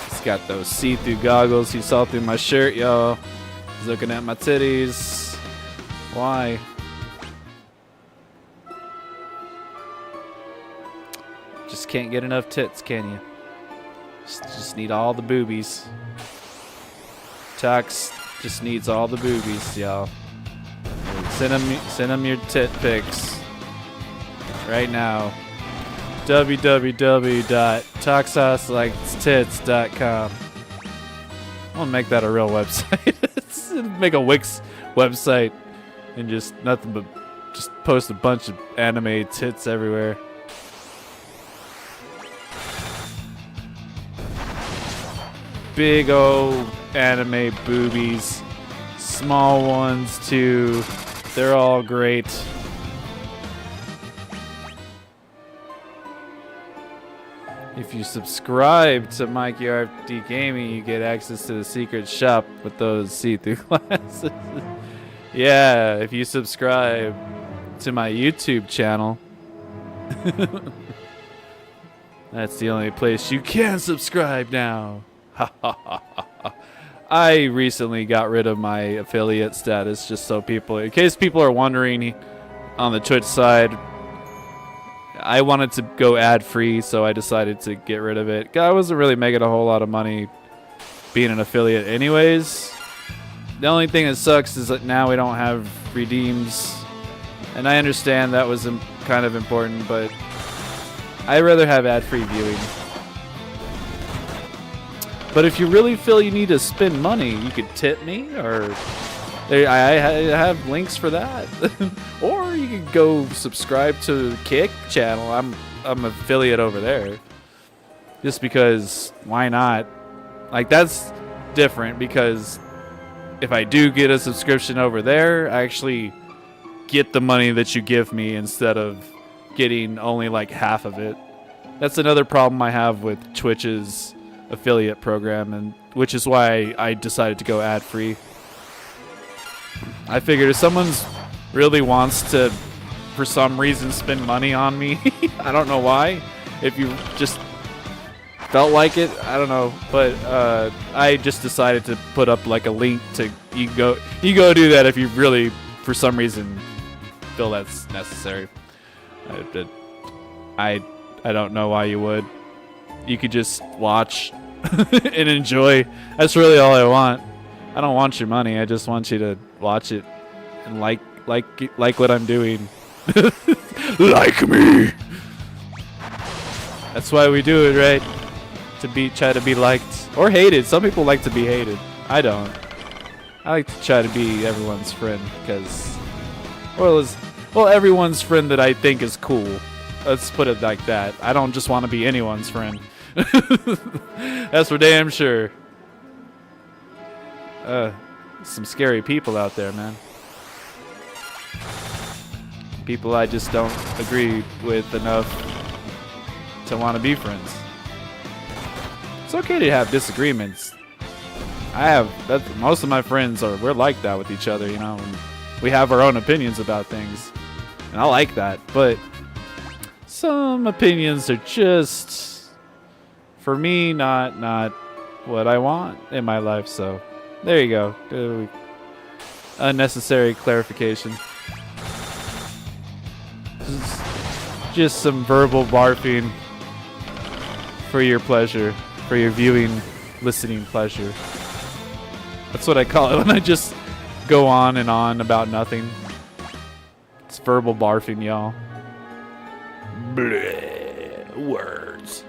He's got those see-through goggles. He saw through my shirt, y'all. He's looking at my titties. Why? Just can't get enough tits, can you? Just need all the boobies. Tux just needs all the boobies, y'all. Send him your tit pics right now. www.tuxhouselikestits.com. I'm gonna make that a real website. Make a Wix website and just nothing but just post a bunch of anime tits everywhere. Big old anime boobies. Small ones too. They're all great. If you subscribe to Mikey RFD Gaming, you get access to the secret shop with those see-through glasses. Yeah, if you subscribe to my YouTube channel, that's the only place you can subscribe now. I recently got rid of my affiliate status just so people, in case people are wondering on the Twitch side, I wanted to go ad-free, so I decided to get rid of it. I wasn't really making a whole lot of money being an affiliate anyways. The only thing that sucks is that now we don't have redeems, and I understand that was kind of important, but I'd rather have ad-free viewing. But if you really feel you need to spend money, you could tip me, or I have links for that. Or you could go subscribe to Kick channel. I'm affiliate over there. Just because, why not? Like, that's different because if I do get a subscription over there, I actually get the money that you give me instead of getting only like half of it. That's another problem I have with Twitch's affiliate program, and which is why I decided to go ad-free. I figured if someone's really wants to, for some reason, spend money on me, I don't know why. If you just felt like it, I don't know, but I just decided to put up like a link to you go do that if you really, for some reason, feel that's necessary. I don't know why you would. You could just watch and enjoy. That's really all I want. I don't want your money. I just want you to watch it and like what I'm doing. Like me. That's why we do it, right? Try to be liked or hated. Some people like to be hated. I don't. I like to try to be everyone's friend because, well, everyone's friend that I think is cool. Let's put it like that. I don't just want to be anyone's friend. That's for damn sure. Some scary people out there, man. People I just don't agree with enough to want to be friends. It's okay to have disagreements. Most of my friends we're like that with each other, you know. And we have our own opinions about things, and I like that. But some opinions are just, for me, not what I want in my life. So there you go. Unnecessary clarification. Just some verbal barfing for your pleasure, for your viewing, listening pleasure. That's what I call it when I just go on and on about nothing. It's verbal barfing, y'all. Bleh. Words.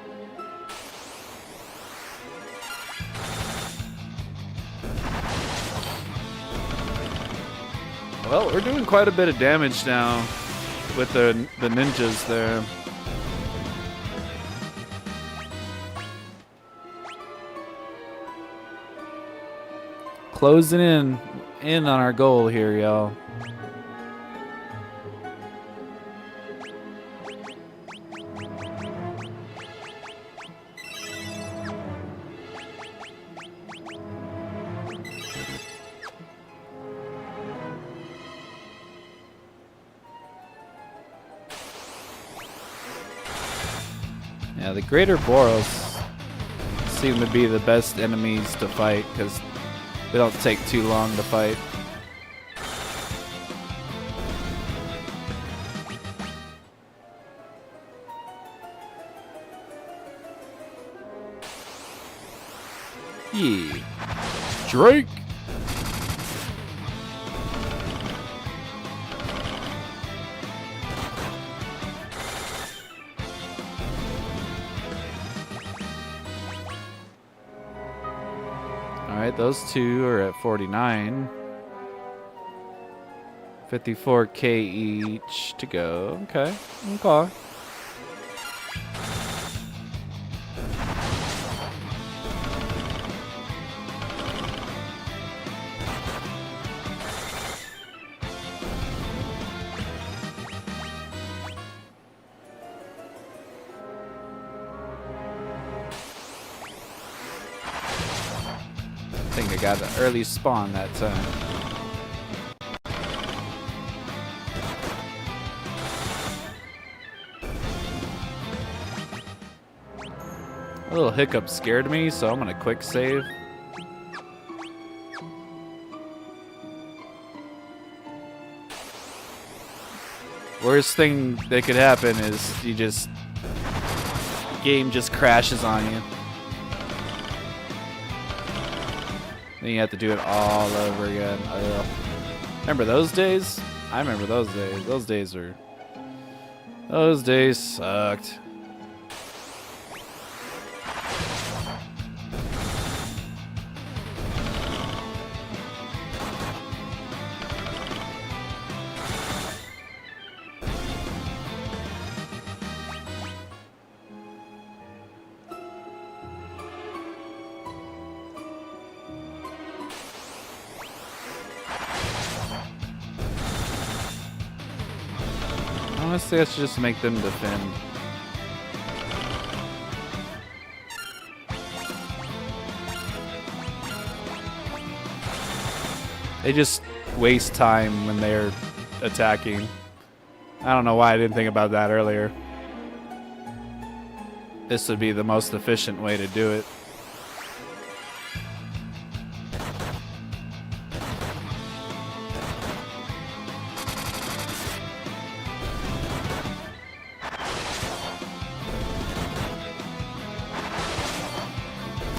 Well, we're doing quite a bit of damage now with the ninjas there. Closing in on our goal here, y'all. Yeah, the greater Boros seem to be the best enemies to fight because they don't take too long to fight. Yeah. Drake! Alright, those two are at 49. 54k each to go. Okay. Okay. I think I got an early spawn that time. A little hiccup scared me, so I'm gonna quick save. Worst thing that could happen is game just crashes on you. Then you have to do it all over again. Remember those days? I remember those days. Those days sucked. Honestly, I should just make them defend. They just waste time when they're attacking. I don't know why I didn't think about that earlier. This would be the most efficient way to do it.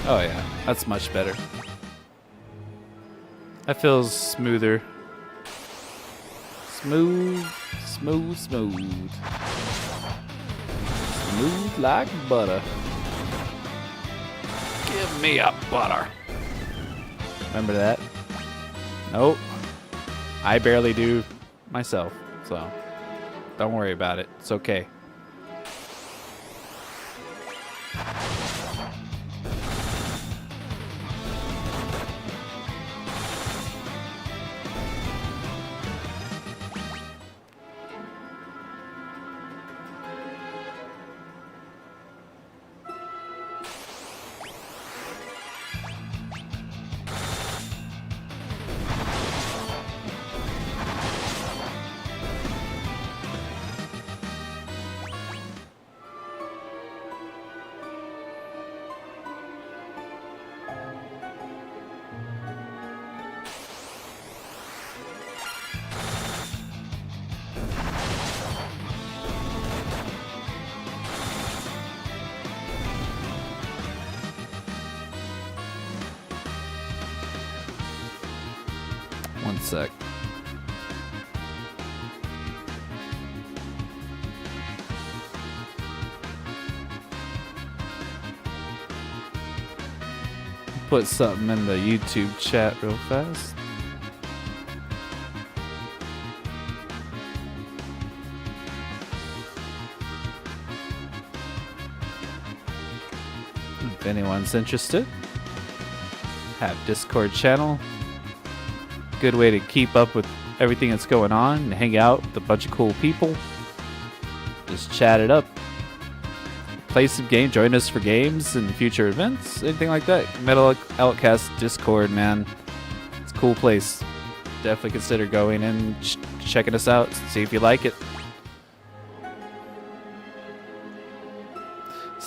Oh yeah, that's much better. That feels smoother. Smooth, smooth, smooth. Smooth like butter. Give me a butter. Remember that? Nope. I barely do myself, so don't worry about it. It's okay. One sec. Put something in the YouTube chat real fast. If anyone's interested, have Discord channel. Good way to keep up with everything that's going on and hang out with a bunch of cool people. Just chat it up. Play some game, join us for games and future events, anything like that. Metal Outcast Discord, man. It's a cool place. Definitely consider going and checking us out, see if you like it.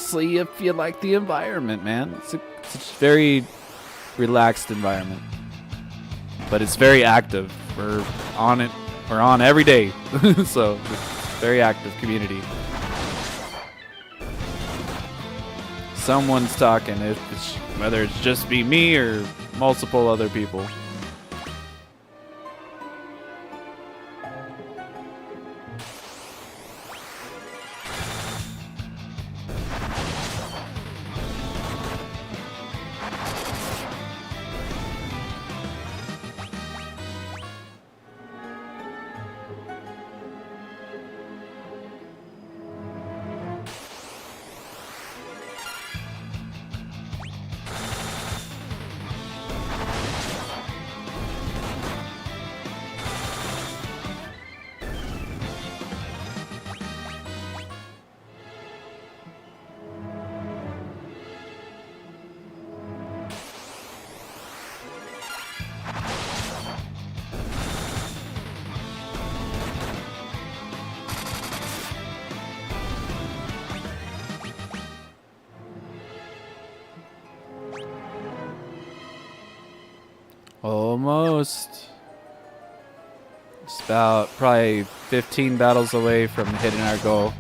mostly if you like the environment, man. It's a very relaxed environment, but it's very active. We're on it. We're on every day, so very active community. Someone's talking, whether it's just be me or multiple other people. Almost. It's about probably 15 battles away from hitting our goal.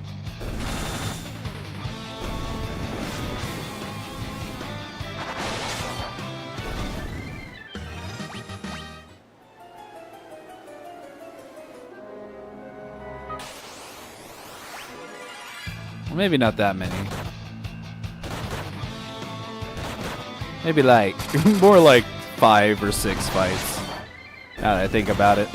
Well, maybe not that many. Maybe like, more like 5 or 6 fights, now that I think about it.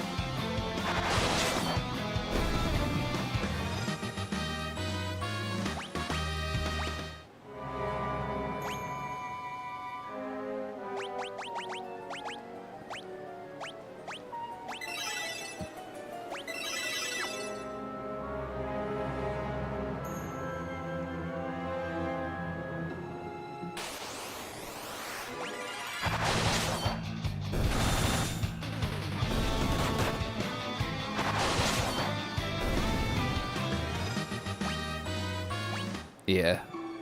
Yeah,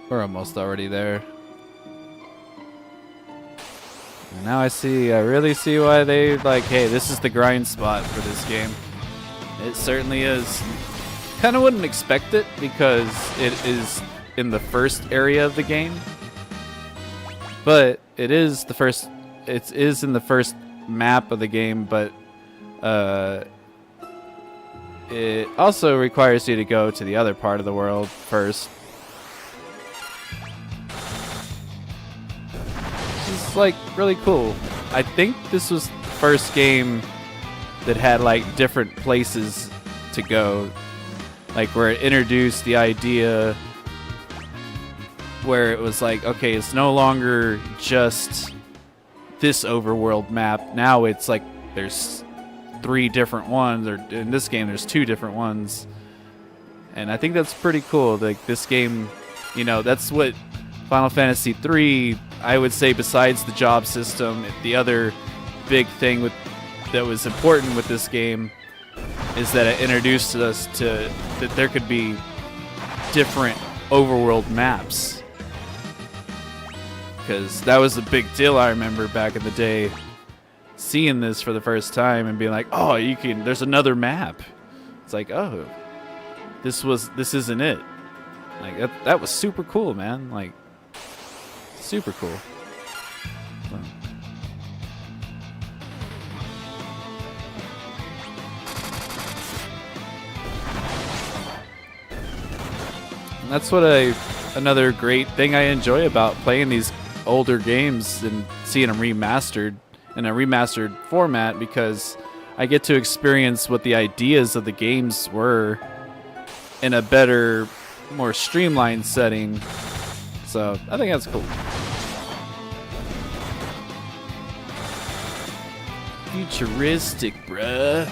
we're almost already there. And now I really see why they like, hey, this is the grind spot for this game. It certainly is. Kind of wouldn't expect it because it is in the first area of the game. But it is the first, it is in the first map of the game, but it also requires you to go to the other part of the world first. It's like really cool. I think this was the first game that had like different places to go, like where it introduced the idea where it was like, okay, it's no longer just this overworld map. Now it's like there's 3 different ones, or in this game there's 2 different ones. And I think that's pretty cool. Like this game, you know, that's what Final Fantasy 3, I would say, besides the job system, the other big thing that was important with this game is that it introduced us to that there could be different overworld maps. Because that was a big deal. I remember back in the day seeing this for the first time and being like, oh, there's another map. It's like, oh, this isn't it. Like that was super cool, man. Like super cool. So. And that's what another great thing I enjoy about playing these older games and seeing them remastered in a remastered format, because I get to experience what the ideas of the games were in a better, more streamlined setting. So I think that's cool. Futuristic, bruh.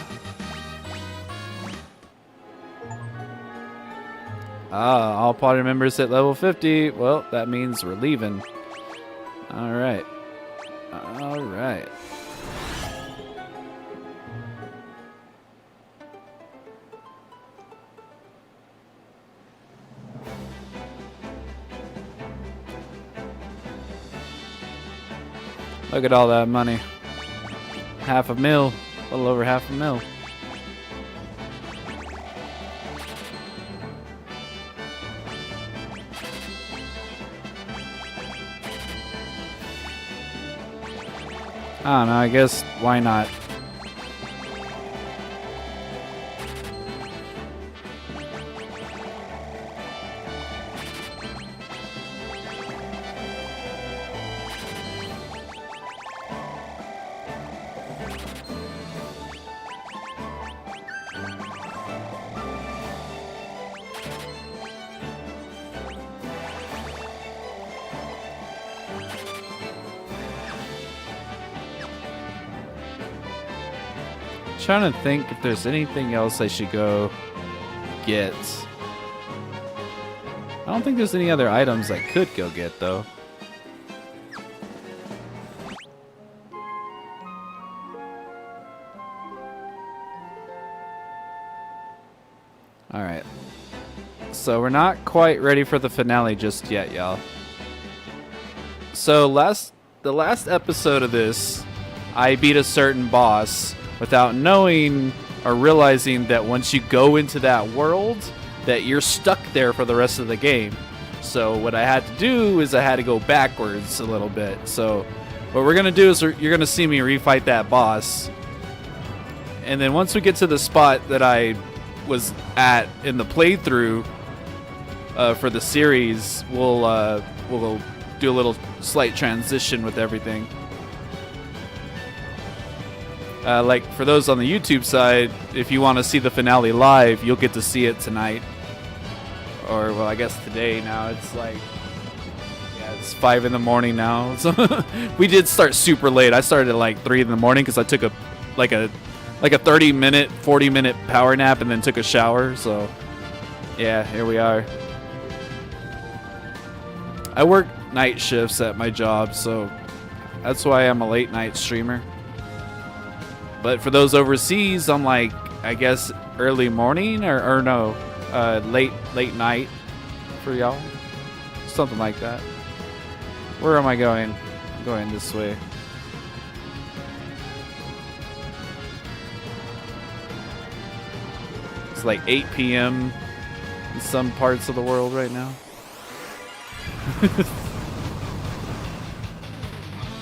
Ah, all party members at level 50. Well, that means we're leaving. Alright. Alright. Look at all that money. $500,000. A little over $500,000. I don't know, I guess why not? Trying to think if there's anything else I should go get. I don't think there's any other items I could go get though. Alright. So we're not quite ready for the finale just yet, y'all. So the last episode of this, I beat a certain boss without knowing or realizing that once you go into that world, that you're stuck there for the rest of the game. So what I had to do is I had to go backwards a little bit. So what we're going to do is you're going to see me refight that boss. And then once we get to the spot that I was at in the playthrough for the series, we'll do a little slight transition with everything. Like for those on the YouTube side, if you want to see the finale live, you'll get to see it tonight. Or, well, I guess today now. It's like, yeah, it's 5 in the morning now. So we did start super late. I started at like 3 in the morning because I took a 30-minute, 40-minute power nap and then took a shower. So, yeah, here we are. I work night shifts at my job, so that's why I'm a late night streamer. But for those overseas, I'm like, I guess early morning or no, late night for y'all. Something like that. Where am I going? I'm going this way. It's like 8 p.m. in some parts of the world right now.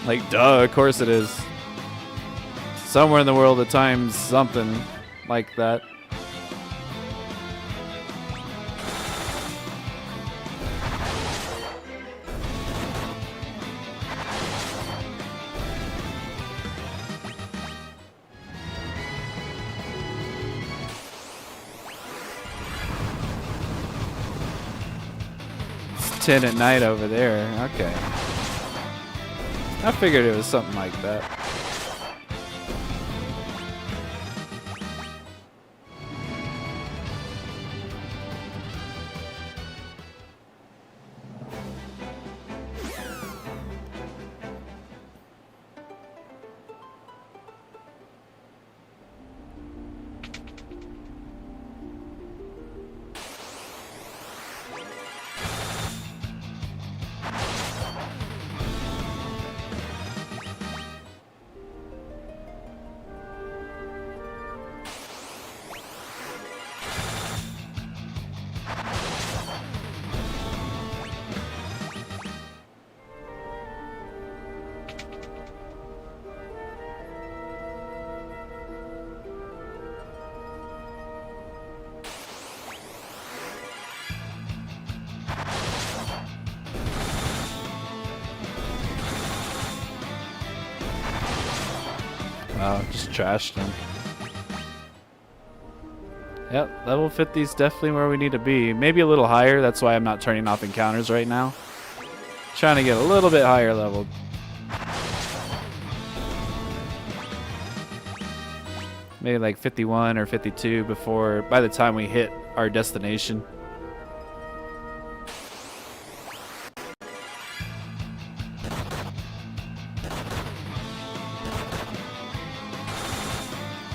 Like, duh, of course it is. Somewhere in the world, the time's something like that. It's 10 at night over there. Okay. I figured it was something like that. Wow, just trashed him. Yep, level 50 is definitely where we need to be. Maybe a little higher, that's why I'm not turning off encounters right now. Trying to get a little bit higher leveled. Maybe like 51 or 52 by the time we hit our destination.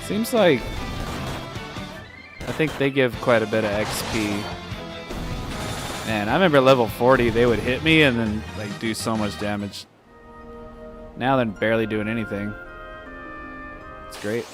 Seems like I think they give quite a bit of XP. Man, I remember level 40, they would hit me and then like do so much damage. Now they're barely doing anything. It's great.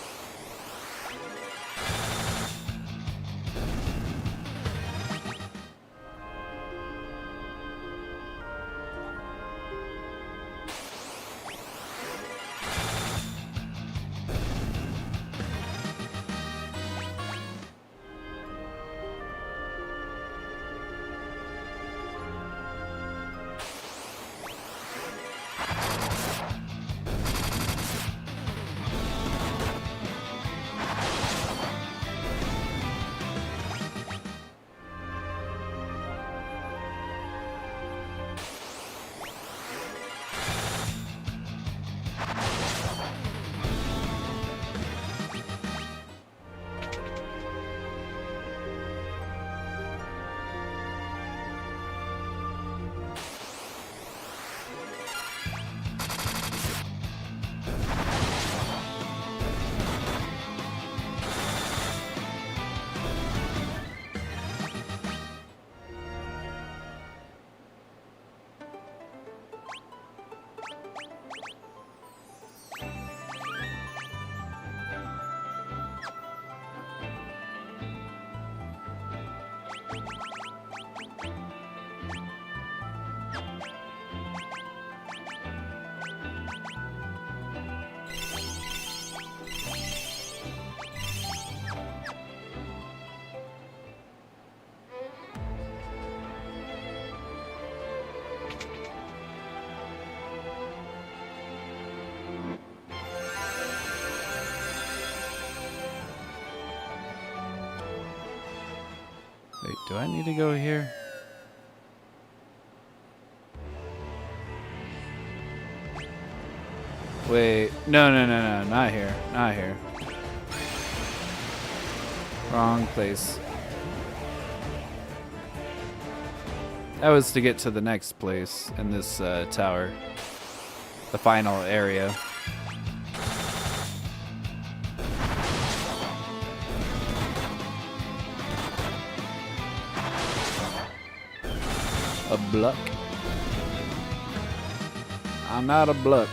Wait, do I need to go here? Wait, no, not here, not here. Wrong place. That was to get to the next place in this tower. The final area. A block. I'm out of block.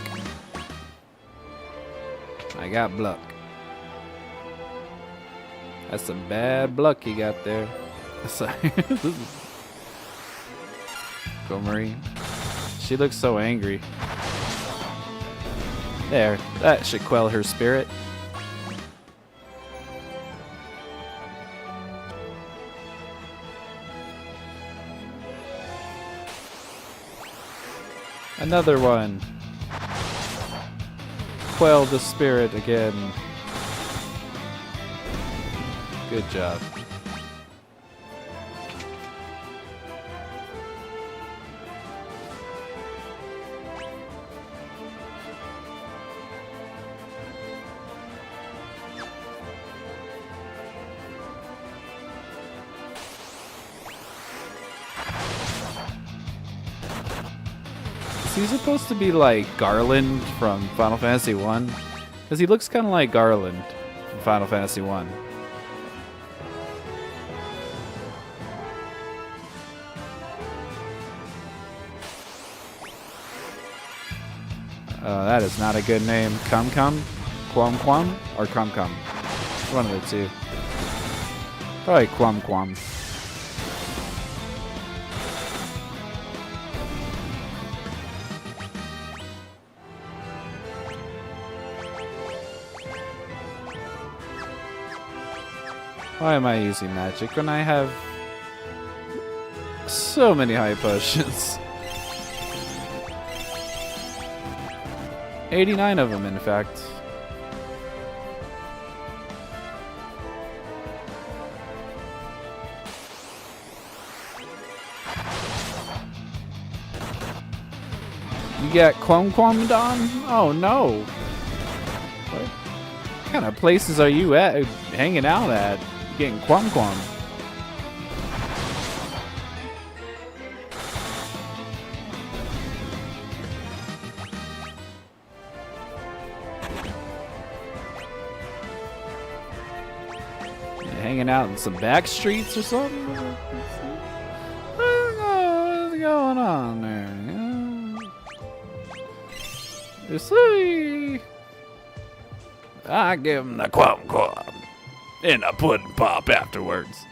I got block. That's some bad block you got there. Sorry. Go Marine. She looks so angry. There, that should quell her spirit. Another one. Quell the spirit again. Good job. Is he supposed to be like Garland from Final Fantasy 1? Because he looks kind of like Garland from Final Fantasy 1. That is not a good name. Cum Cum? Quam Quam? Or Crumb Cum? One of the two. Probably Quam Quam. Why am I using magic when I have so many high potions? 89 of them, in fact. You got Quam Quam Don? Oh no! What kind of places are you at? Hanging out at? Getting Quam Quam. Hanging out in some back streets or something? What's going on there? See, I give him the quam and a pudding pop afterwards.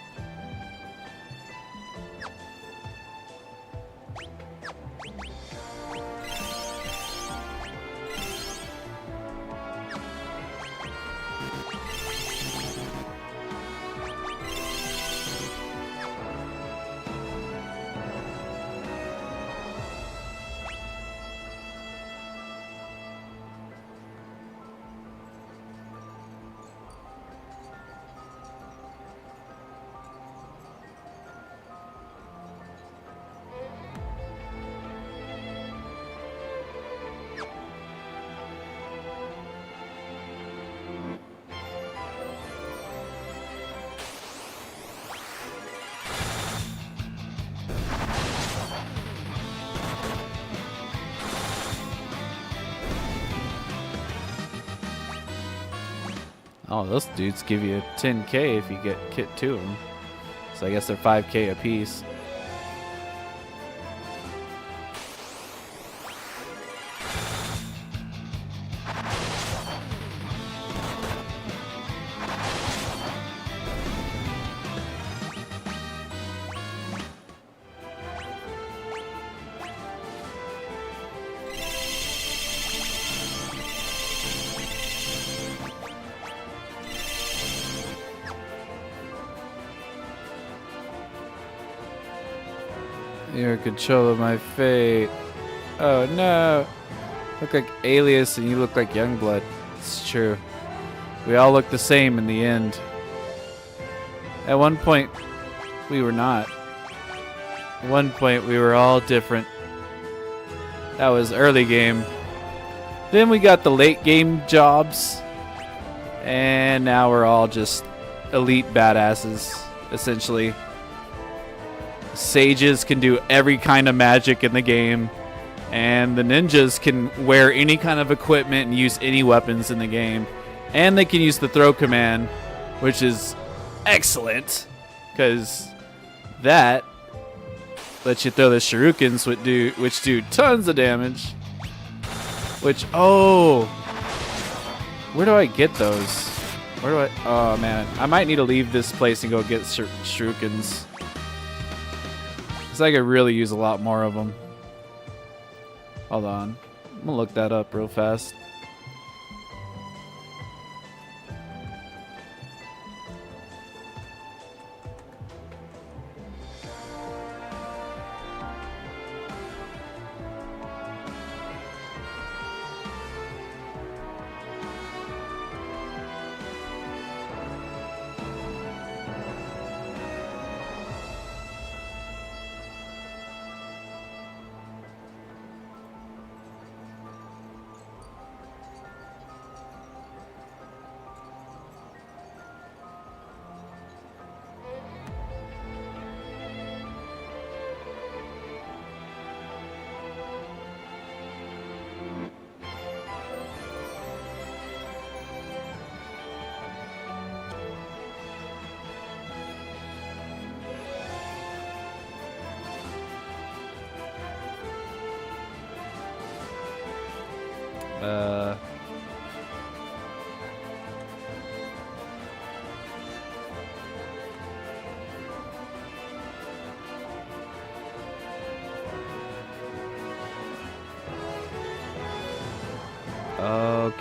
Oh, those dudes give you 10k if you get kit 2 of them. So I guess they're 5k a piece. You're in control of my fate. Oh no. Look like Alias and you look like Youngblood. It's true. We all look the same in the end. At one point, we were not. At one point, we were all different. That was early game. Then we got the late game jobs. And now we're all just elite badasses, essentially. Sages can do every kind of magic in the game, and the ninjas can wear any kind of equipment and use any weapons in the game, and they can use the throw command, which is excellent because that lets you throw the shurikens which do tons of damage. Which, oh, where do I get those? Where do I? Oh man, I might need to leave this place and go get shurikens. Because I could really use a lot more of them. Hold on. I'm going to look that up real fast.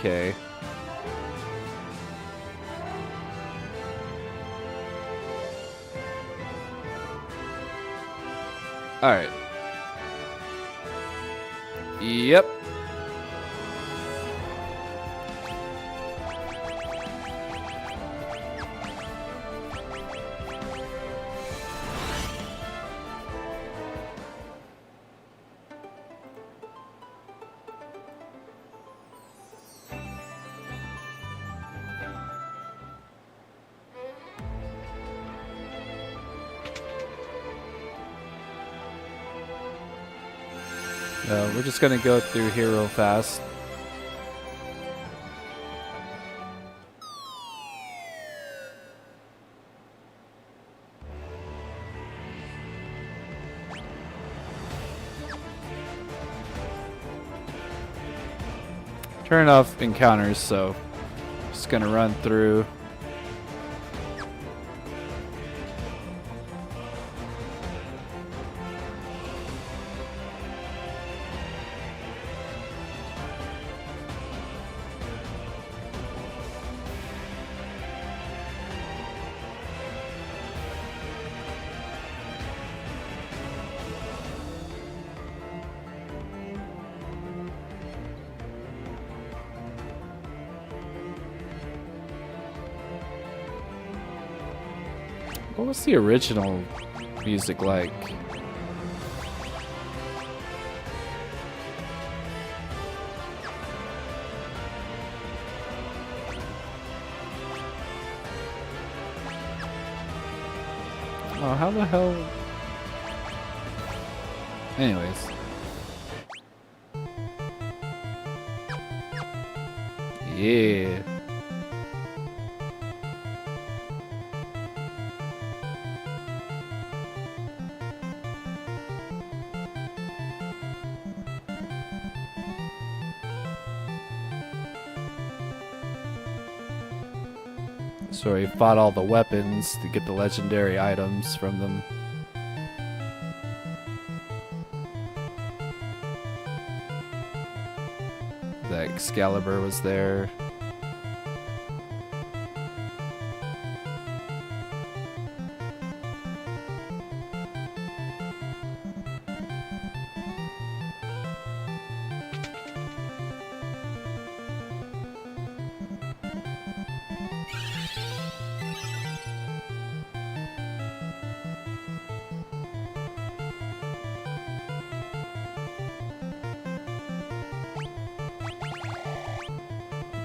Okay. All right. Yep. We're just gonna go through here real fast. turn off encounters, so just gonna run through. What was the original music like? Oh, how the hell? Anyways. Yeah. So he fought all the weapons to get the legendary items from them. The Excalibur was there.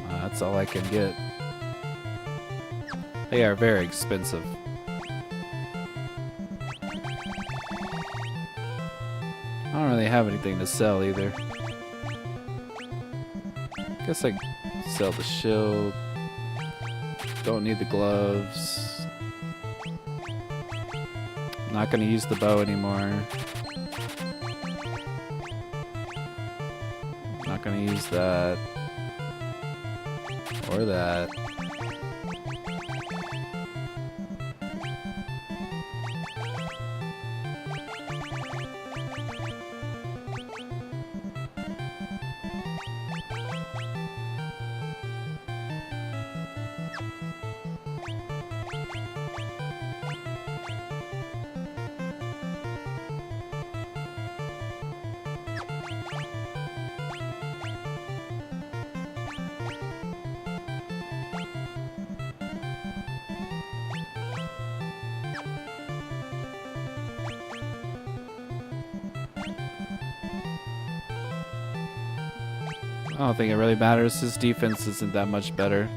That's all I can get. They are very expensive. I don't really have anything to sell either. Guess I can sell the shield. Don't need the gloves. Not gonna use the bow anymore. Not gonna use that. Or that. I don't think it really matters. His defense isn't that much better.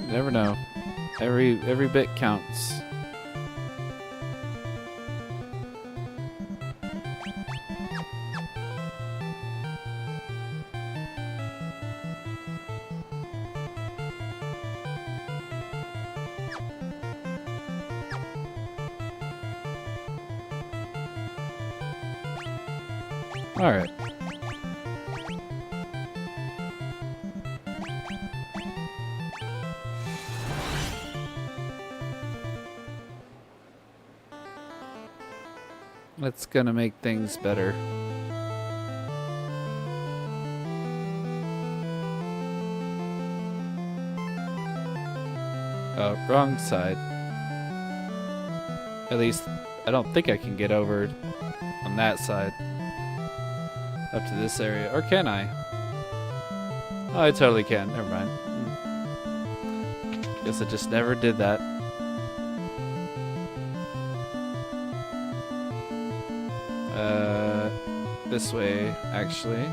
Never know. Every bit counts. All right. That's gonna make things better. Oh, wrong side. At least, I don't think I can get over on that side. Up to this area. Or can I? Oh, I totally can. Never mind. Guess I just never did that. This way, actually.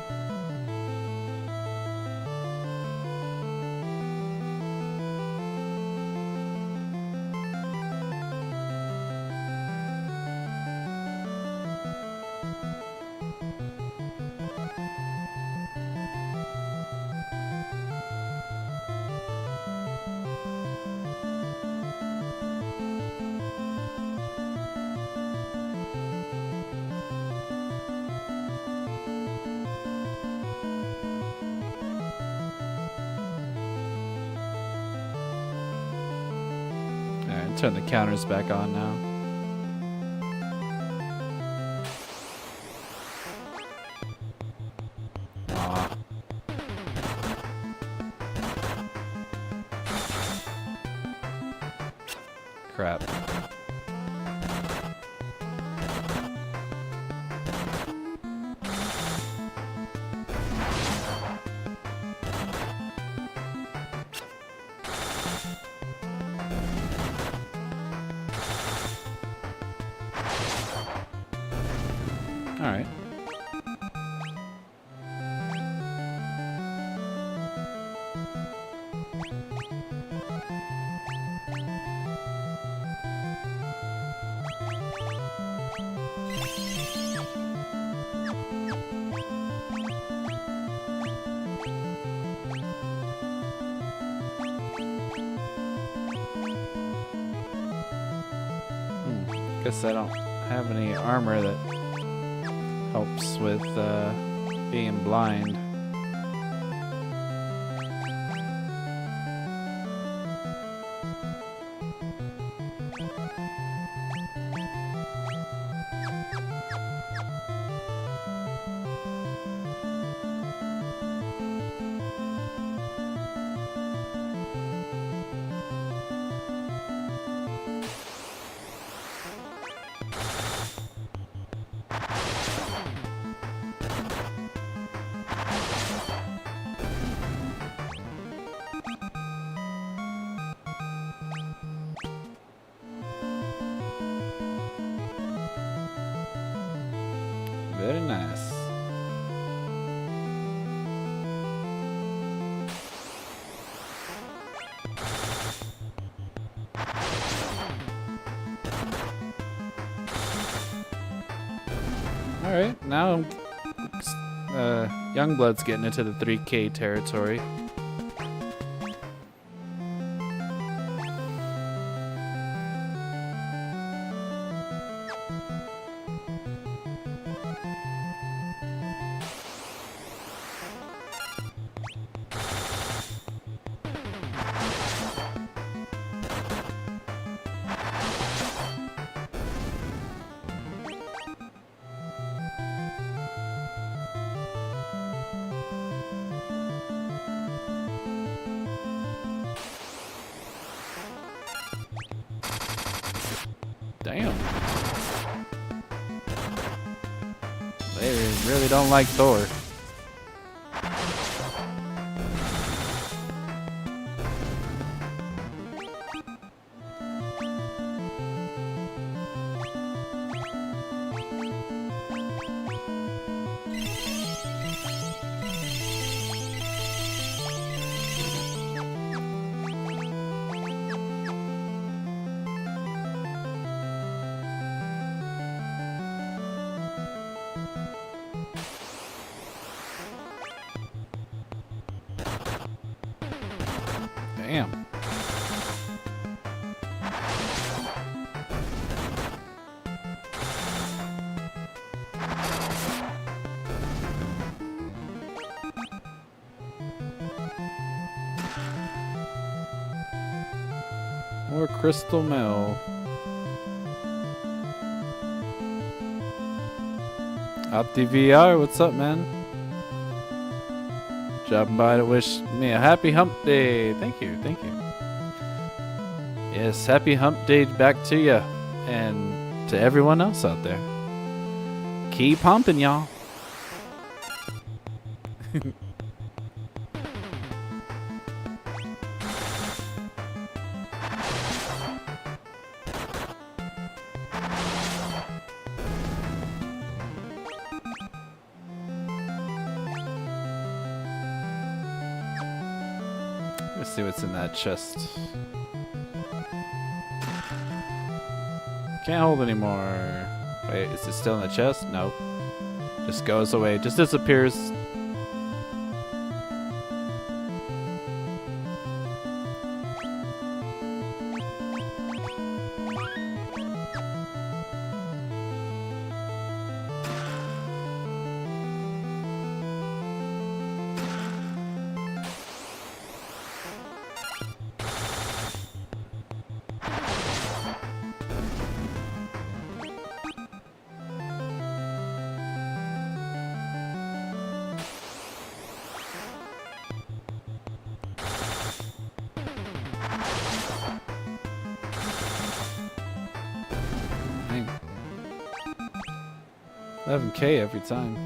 Turn the counters back on now. Aw. Crap. All right. Guess I don't have any armor that helps with being blind. Very nice. All right, now Youngblood's getting into the 3K territory. Damn. They really don't like Thor. Damn. More crystal mill. Opti VR, what's up, man? Dropping by to wish me a happy hump day. Thank you, thank you. Yes, happy hump day back to you and to everyone else out there. Keep humping, y'all. Let's see what's in that chest. Can't hold anymore. Wait, is it still in the chest? Nope. Just goes away. Just disappears. 11K every time.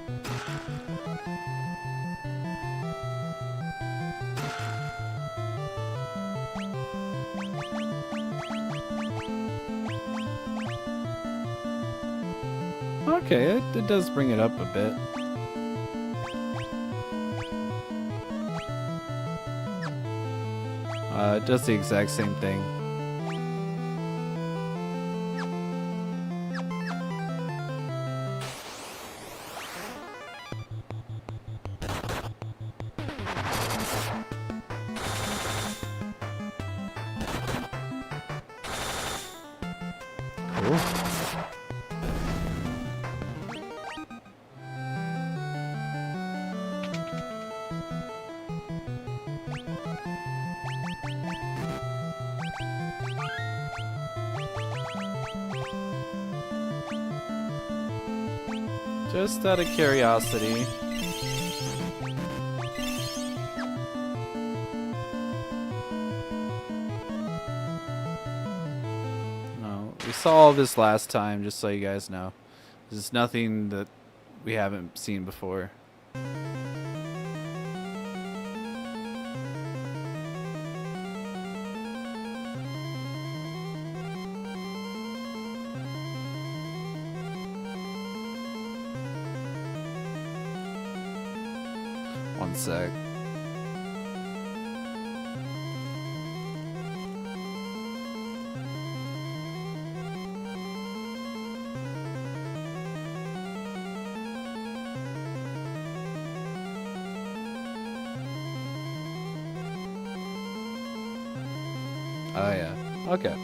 Okay, it does bring it up a bit. It does the exact same thing. Cool. Just out of curiosity. No, we saw all this last time, just so you guys know. This is nothing that we haven't seen before. One sec. Oh yeah. Okay.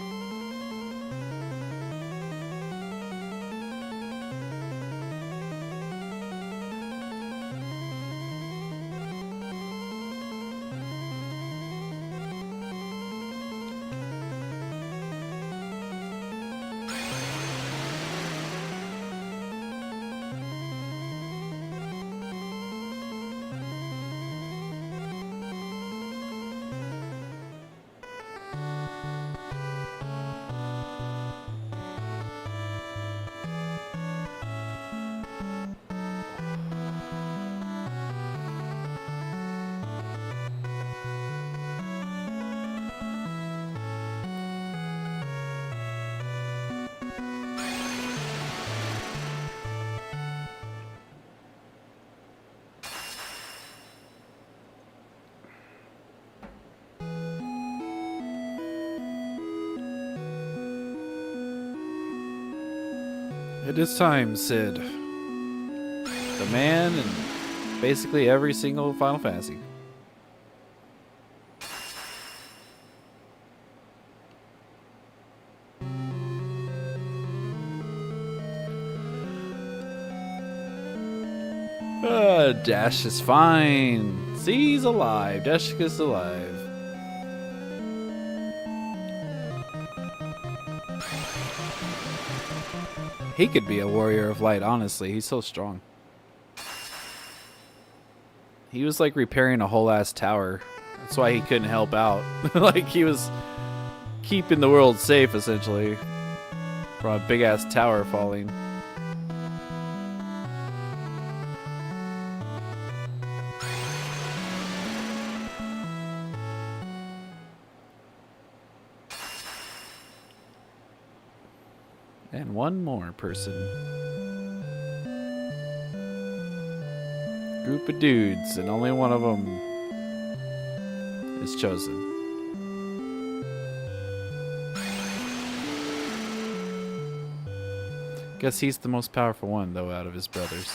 It is time, Sid. The man in basically every single Final Fantasy. Dash is fine. See, he's alive. Dashika's alive. He could be a warrior of light, honestly. He's so strong. He was like repairing a whole ass tower. That's why he couldn't help out. Like he was keeping the world safe, essentially, from a big ass tower falling. And one more person. Group of dudes, and only one of them is chosen. Guess he's the most powerful one, though, out of his brothers.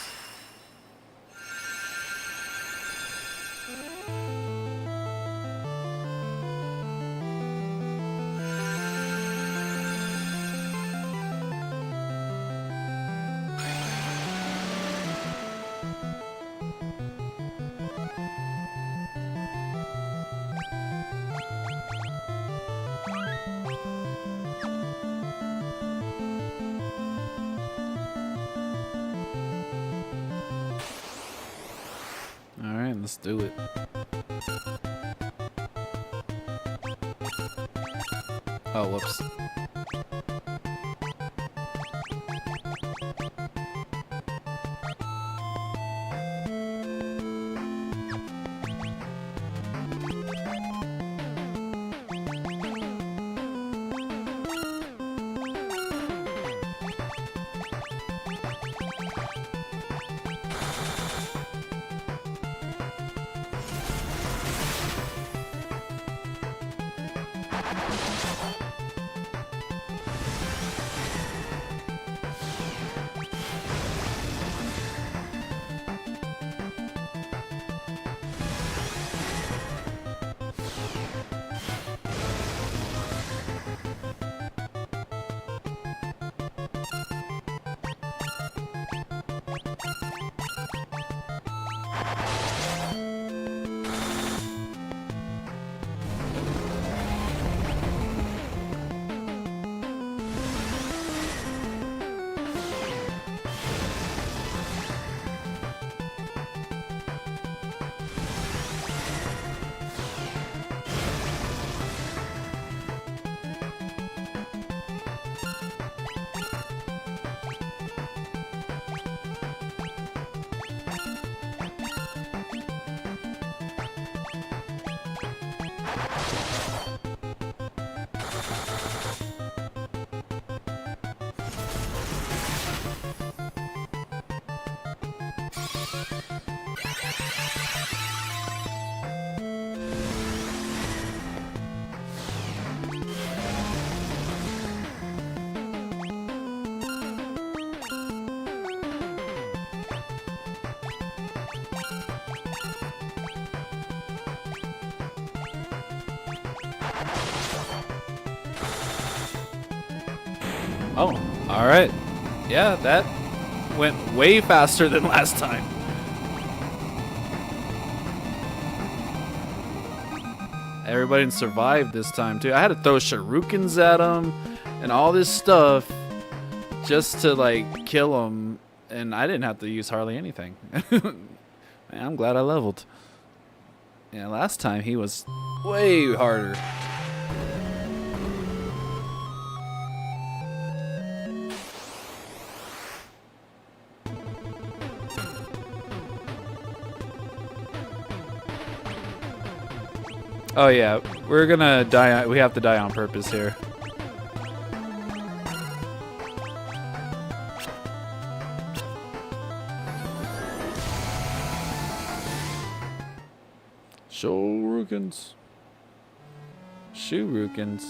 Alright, let's do it. Oh, whoops. Oh, all right. Yeah, that went way faster than last time. Everybody survived this time too. I had to throw shurikens at them and all this stuff just to like kill them, and I didn't have to use hardly anything. Man, I'm glad I leveled. Yeah, last time he was way harder. Oh yeah, we're gonna die. We have to die on purpose here. Shurikens. Shurikens.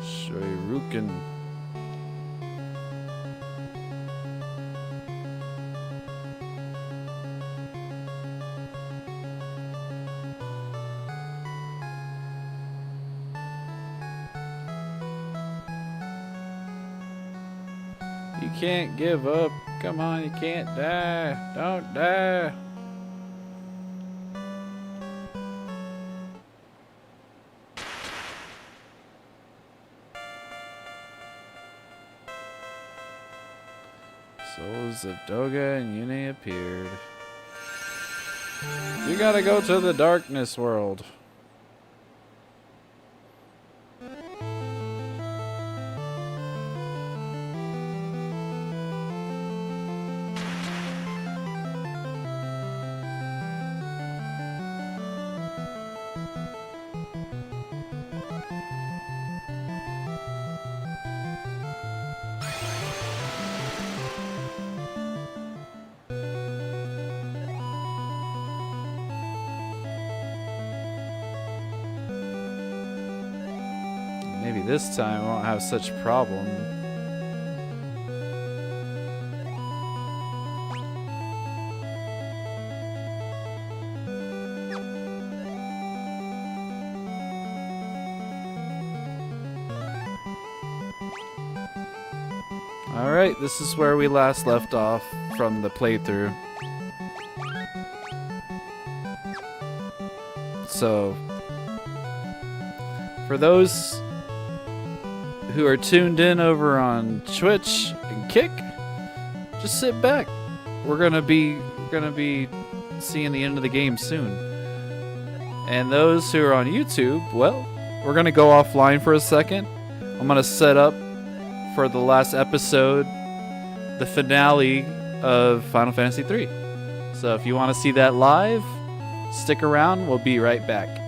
Shuriken. You can't give up. Come on, you can't die. Don't die. Souls of Doga and Yune appeared. You gotta go to the darkness world. Maybe this time I won't have such a problem. Alright, this is where we last left off from the playthrough. So, for those who are tuned in over on Twitch and Kick, just sit back. We're gonna be seeing the end of the game soon. And those who are on YouTube, well, we're gonna go offline for a second. I'm gonna set up for the last episode, the finale of Final Fantasy 3. So if you want to see that live, stick around. We'll be right back.